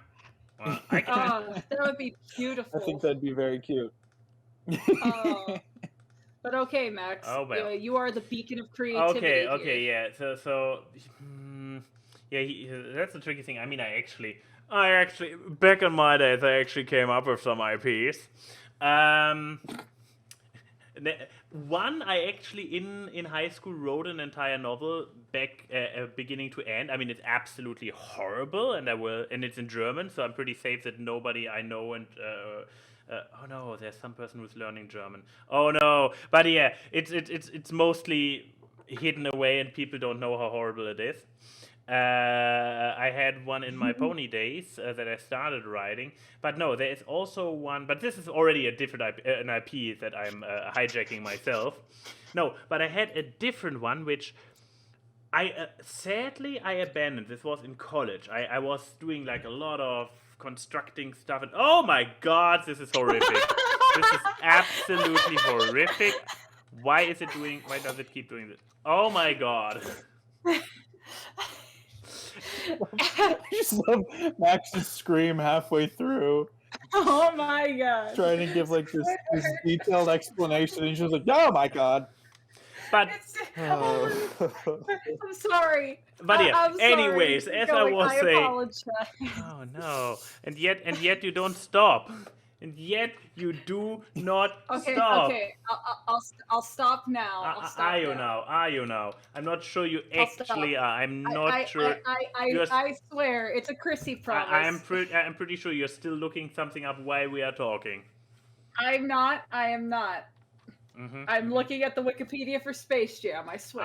would be beautiful. I think that'd be very cute. But okay, Max. Oh, well. You are the beacon of creativity. Okay, yeah. So that's the tricky thing. I mean, I actually, back in my days, I actually came up with some IPs. One, I actually in high school wrote an entire novel back beginning to end. I mean, it's absolutely horrible, and it's in German, so I'm pretty safe that nobody I know and. Oh no, there's some person who's learning German. Oh no, but yeah, it's mostly hidden away and people don't know how horrible it is. I had one in my pony days that I started writing, but no, there is also one. But this is already a different an IP that I'm hijacking myself. No, but I had a different one which. Sadly I abandoned. This was in college. I was doing like a lot of constructing stuff and oh my god, this is horrific. This is absolutely horrific. Why does it keep doing this? Oh my god. I just love Max's scream halfway through. Oh my god. Trying to give like this detailed explanation and she's like, oh my god. But I'm sorry. But yeah, anyways, as I was saying. Apologize. Oh no. And yet you don't stop. And yet you do not stop. Okay, I'll stop now. Are you now? I'm not sure you actually are. I'm not sure. I swear, it's a Chrissy promise. I'm pretty sure you're still looking something up while we are talking. I am not. I'm looking at the Wikipedia for Space Jam, I swear.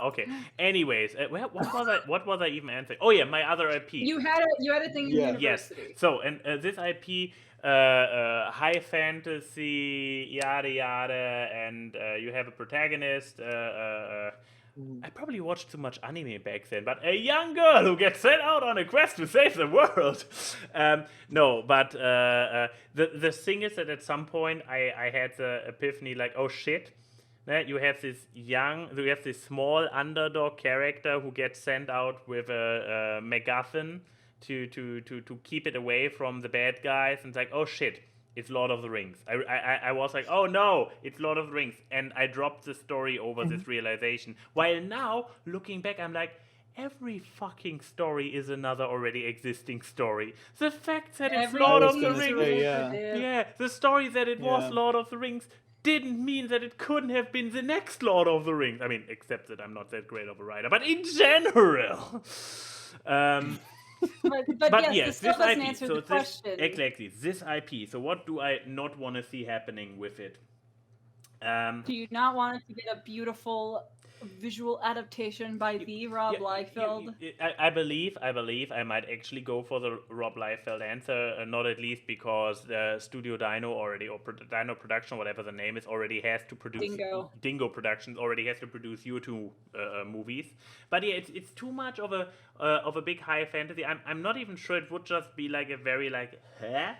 Okay. Anyways, what was I even answering? Oh yeah, my other IP. You had a thing in university. Yes. So, and this IP, high fantasy, yada yada, and you have a protagonist. I probably watched too much anime back then, but a young girl who gets sent out on a quest to save the world. No, but the thing is that at some point I had the epiphany, like, oh shit, you have this small underdog character who gets sent out with a MacGuffin to keep it away from the bad guys, and it's like, oh shit. It's Lord of the Rings. I was like, oh no, it's Lord of the Rings. And I dropped the story over this realization. While now, looking back, I'm like, every fucking story is another already existing story. The fact that it's Lord of the Rings, the story that it was Lord of the Rings didn't mean that it couldn't have been the next Lord of the Rings. I mean, except that I'm not that great of a writer. But in general... But yes, this IP. So exactly this IP. So what do I not want to see happening with it? Do you not want it to get a beautiful visual adaptation by the Rob Liefeld? I believe I might actually go for the Rob Liefeld answer, not at least because Studio Dino already, or Dino Production, whatever the name is, already has to produce Dingo Productions already has to produce U2 movies. But yeah, it's too much of a big high fantasy. I'm not even sure it would just be like a very like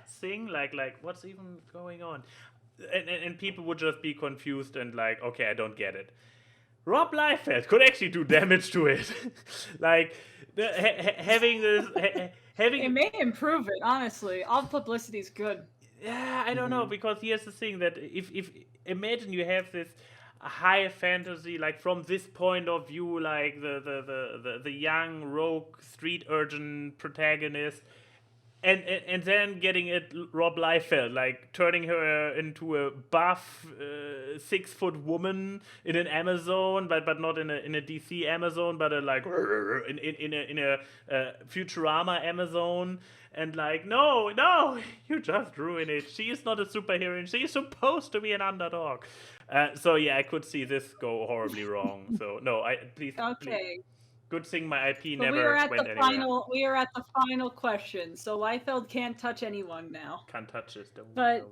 thing, like what's even going on, and people would just be confused and like, okay, I don't get it. Rob Liefeld could actually do damage to it. Like, having this... It may improve it, honestly. All publicity is good. Yeah, I don't know, because here's the thing that if imagine you have this high fantasy, like from this point of view, like the young rogue street urchin protagonist, and then getting it Rob Liefeld, like turning her into a buff 6-foot woman in an Amazon, but not in a DC Amazon, but like in a Futurama Amazon. And like, no, you just ruined it. She is not a superhero. She is supposed to be an underdog. So yeah, I could see this go horribly wrong. So no, please. Okay. Good thing my IP But never went anywhere. We are at the final question. So Liefeld can't touch anyone now. Can't touch this. But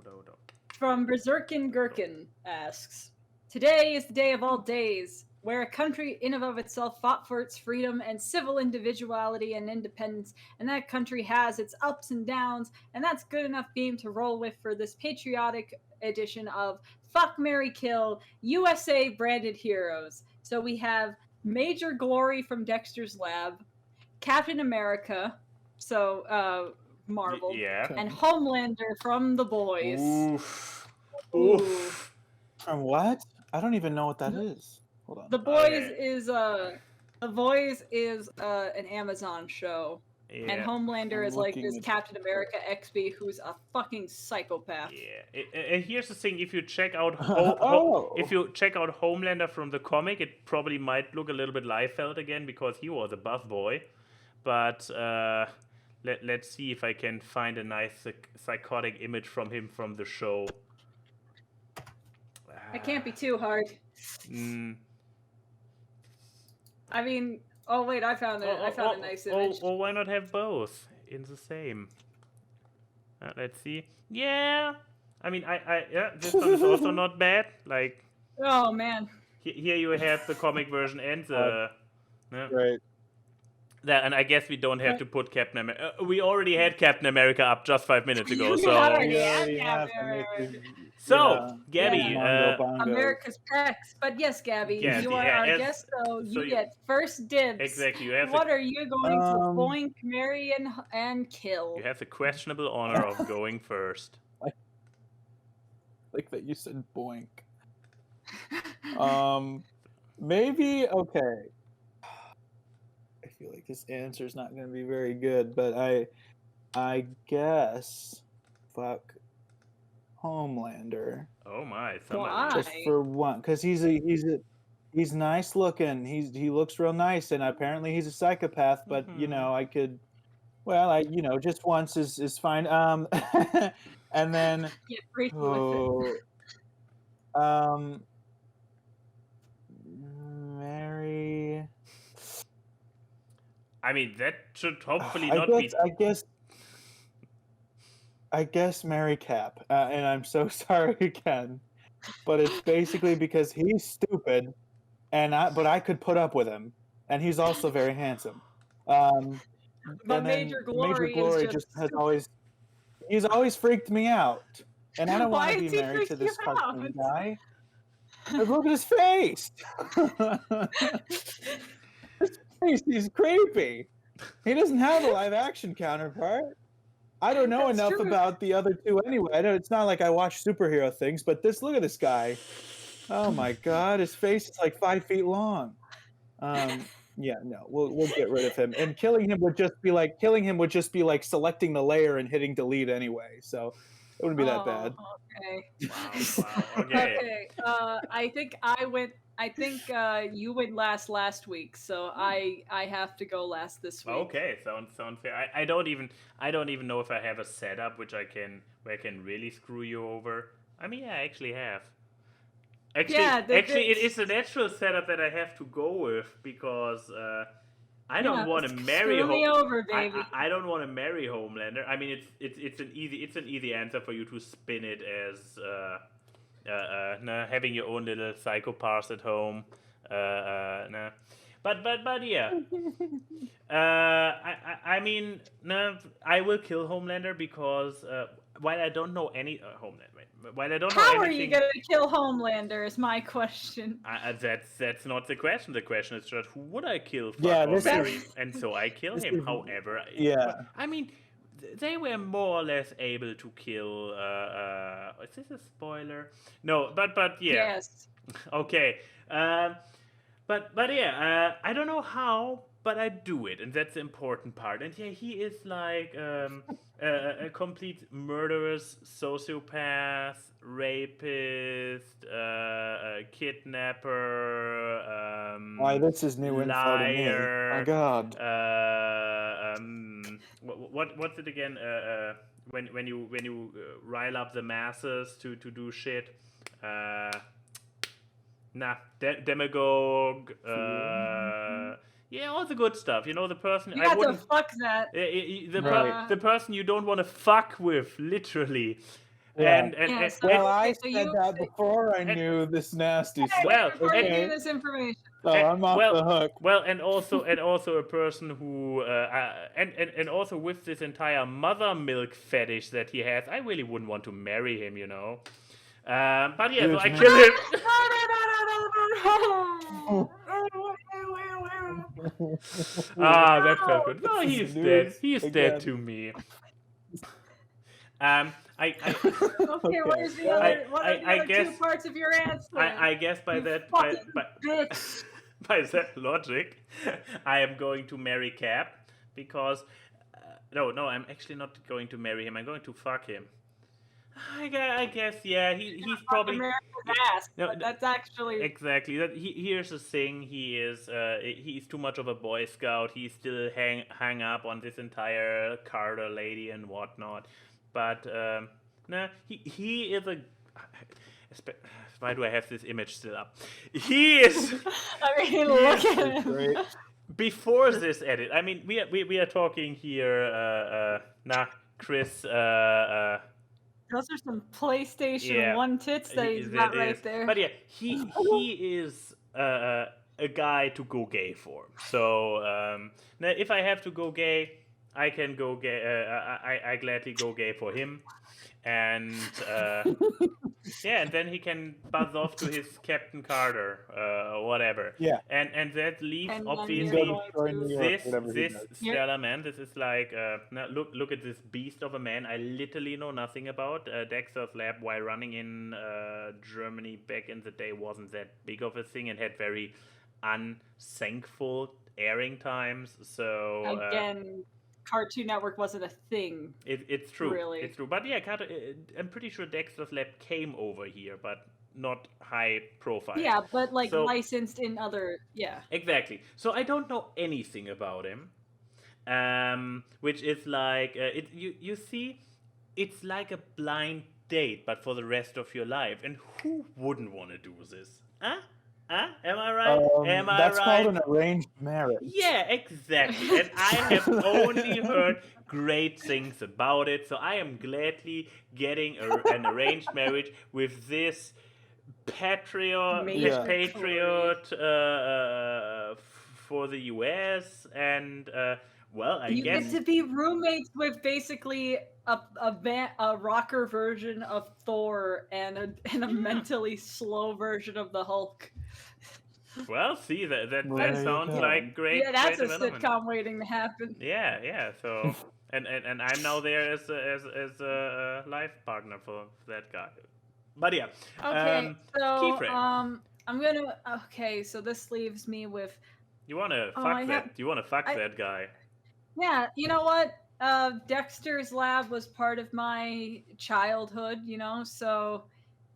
from Berserkin Gherkin asks, today is the day of all days, where a country in and of itself fought for its freedom and civil individuality and independence, and that country has its ups and downs, and that's good enough theme to roll with for this patriotic edition of Fuck, Marry, Kill USA branded heroes. So we have Major Glory from Dexter's Lab, Captain America, so Marvel, yeah, and Homelander from The Boys. Oof. Oof. From what? I don't even know what that is. Hold on. The Boys is an Amazon show. Yeah. And Homelander is like this Captain America XB who's a fucking psychopath. Yeah, and here's the thing: if you check out Homelander from the comic, it probably might look a little bit Liefeld again because he was a buff boy. But let's see if I can find a nice psychotic image from him from the show. It can't be too hard. I mean. Oh wait, I found it. I found a nice image. Or why not have both in the same? Let's see. Yeah, I mean, this one is also not bad. Like, oh man. Here you have the comic version and the. Right. And I guess we don't have to put Captain America. We already had Captain America up just 5 minutes ago. So. So, Gabi, America's Pecs. But yes, Gabi, you are our guest, so you get first dibs. Exactly. What are you going to boink, marry, and kill? You have the questionable honor of going first. Like that you said boink. Maybe, okay. I feel like this answer is not going to be very good, but I guess fuck Homelander. Oh my! Just for one, because he's nice looking. He looks real nice, and apparently he's a psychopath. But you know, I could, well, just once is fine. And then Mary. I mean, that should hopefully not be. I guess Mary Cap, and I'm so sorry again, but it's basically because he's stupid, but I could put up with him, and he's also very handsome. But Major Glory just has he's always freaked me out, and I don't want to be married to this cartoon guy. Look at his face. His face, he's creepy. He doesn't have a live action counterpart. I don't know enough about the other two anyway. It's not like I watch superhero things, but look at this guy. Oh my God, his face is like 5 feet long. Yeah, no, we'll get rid of him. And killing him would just be like selecting the layer and hitting delete anyway. So it wouldn't be that bad. Okay. Wow. Okay. Okay. I think you went last week, so I have to go last this week. Okay, sounds fair. I don't even know if I have a setup where I can really screw you over. I mean, I actually have. Actually, it is a natural setup that I have to go with because I don't want to marry. I don't want to marry Homelander. I mean, it's an easy answer for you to spin it as. Having your own little psychopaths at home, but yeah. I mean, I will kill Homelander because while I don't know any while I don't know anything. How are you gonna kill Homelander? Is my question. That's not the question. The question is just who would I kill? Yeah, and so I kill him. However, yeah. I mean. they were more or less able to kill. Is this a spoiler? No, but yeah. Yes. Okay. But yeah, I don't know how, but I do it, and that's the important part. And yeah, he is like a complete murderous sociopath, rapist, kidnapper, Why, this is new info to me. liar. My God. What's it again? When you rile up the masses to do shit. Demagogue. Yeah, all the good stuff. You know, the person You I got to wouldn't. fuck that. The person you don't want to fuck with, literally. Yeah. Yeah, so- Well, okay, I so said you- that before I and- knew this nasty Hey, stuff. Well, before you okay. knew this information. So I'm off well, the hook. Well, and also a person who and also with this entire mother milk fetish that he has, I really wouldn't want to marry him, you know. But yeah, so I Excuse me. kill him. That felt good. No, he's dead. News He's again. dead to me. I Okay, what is the other? What are the I other guess- two parts of your answer? I guess by You that fucking bitch. by that logic, I am going to marry Cap because no, I'm actually not going to marry him. I'm going to fuck him. I guess yeah. He's probably America's ass. No, But that's actually exactly that. Here's the thing. He's too much of a Boy Scout. He's still hang up on this entire Carter lady and whatnot. But nah, he is a. Why do I have this image still up? He is. I mean, look at him. Great. Before this edit, I mean, we are talking here. Chris. Those are some PlayStation Yeah. 1 tits that he's got That right is- there. But yeah, he is a guy to go gay for. So now if I have to go gay, I can go gay. I gladly go gay for him, and yeah, and then he can buzz off to his Captain Carter or whatever. Yeah. And that leaves And then obviously. you're going to- This stellar man. This is like now look at this beast of a man. I literally know nothing about. Dexter's Lab, while running in Germany back in the day, wasn't that big of a thing and had very unthankful airing times. So Again, Cartoon Network wasn't a thing. it's true. Really. It's true. But yeah, I'm pretty sure Dexter's Lab came over here, but not high profile. Yeah, but like So- licensed in other. Yeah. Exactly. So I don't know anything about him, which is like you see, it's like a blind date, but for the rest of your life. And who wouldn't want to do this? Huh? Huh? Am I right? Am I That's right? called an arranged marriage. Yeah, exactly. And I have only heard great things about it, so I am gladly getting an arranged marriage with this patriot for the US, and well, I You guess get to be roommates with basically a rocker version of Thor and a mentally slow version of the Hulk. well, see that There you sounds go. like great. Yeah, that's great a development. sitcom waiting to happen. Yeah. So, and I'm now there as a life partner for that guy. But yeah. Okay, so Keyframe. I'm gonna. Okay, so this leaves me with. You wanna Oh, fuck I that? have- You wanna fuck I- that guy? Yeah, you know what? Dexter's Lab was part of my childhood, you know, so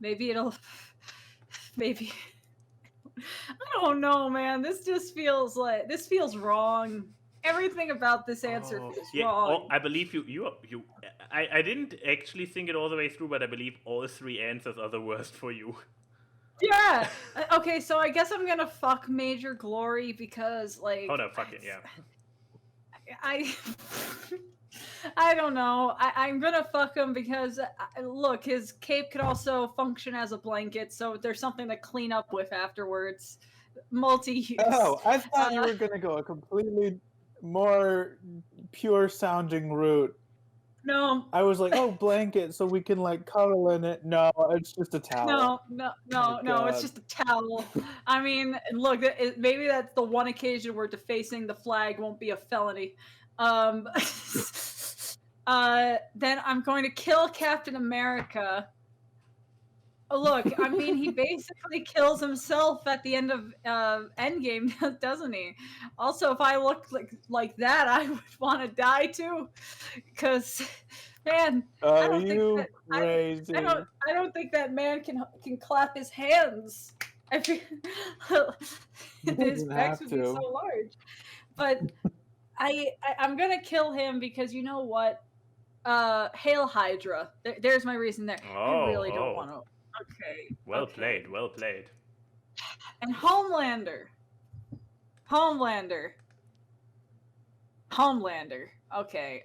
maybe it'll. Maybe. I don't know, man. This just feels wrong. Everything about this answer feels wrong. I believe you. I didn't actually think it all the way through, but I believe all three answers are the worst for you. Yeah. Okay, so I guess I'm gonna fuck Major Glory because, like. Oh no, fuck it, yeah. I don't know. I'm gonna fuck him because look, his cape could also function as a blanket, so there's something to clean up with afterwards. Multi-use. Oh, I thought you were gonna go a completely more pure sounding route. No. I was like, oh, blanket, so we can like cuddle in it. No, it's just a towel. No, God. it's just a towel. I mean, look, maybe that's the one occasion where defacing the flag won't be a felony. then I'm going to kill Captain America. Oh, look, I mean, he basically kills himself at the end of Endgame, doesn't he? Also, if I looked like that, I would want to die too, because, man, I don't think crazy? I don't think that man can clap his hands. I feel his pecs would be so large. But I'm gonna kill him because you know what? Hail Hydra. There's my reason there. I really don't want to. Okay. Well played. Well played. And Homelander. Okay.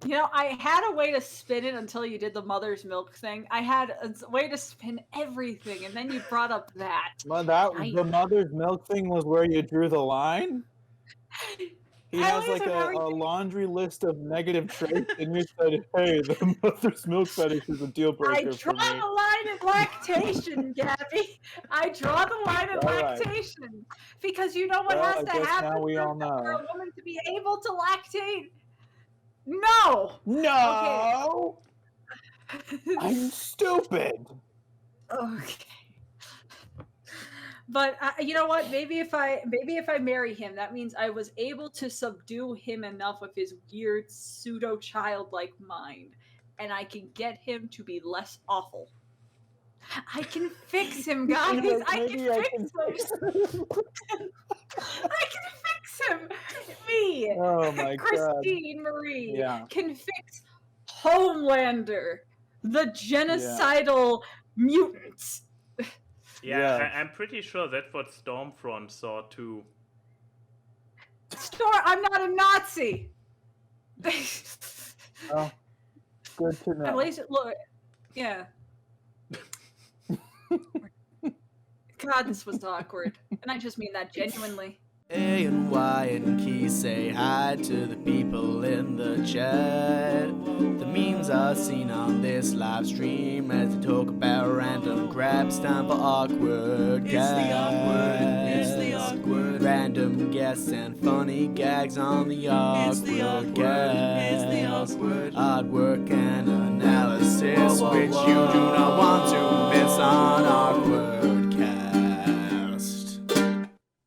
You know, I had a way to spin it until you did the mother's milk thing. I had a way to spin everything, and then you brought up that. Well, the mother's milk thing was where you drew the line? He has like a laundry list of negative traits, and you said, hey, the mother's milk fetish is a deal breaker for me. I draw the line in lactation, Gabi. I draw the line in lactation. Right. Because you know what has to happen now we all know. For a woman to be able to lactate? No! Okay. I'm stupid! Okay. But you know what? Maybe if I marry him, that means I was able to subdue him enough with his weird pseudo childlike mind, and I can get him to be less awful. I can fix him, guys. I can fix him. I can fix him. Me, oh my Christine Marie, can fix Homelander, the genocidal mutant. Yeah, I'm pretty sure that's what Stormfront saw too. I'm not a Nazi. Oh, good to know. At least look, yeah. God, this was awkward, and I just mean that genuinely. A and Y and Key say hi to the people in the chat. The memes are seen on this live stream as they talk about random grabs. Time for awkward guests. It's the awkward. Random guests and funny gags on the awkward guests. It's the awkward. Artwork and analysis, which you do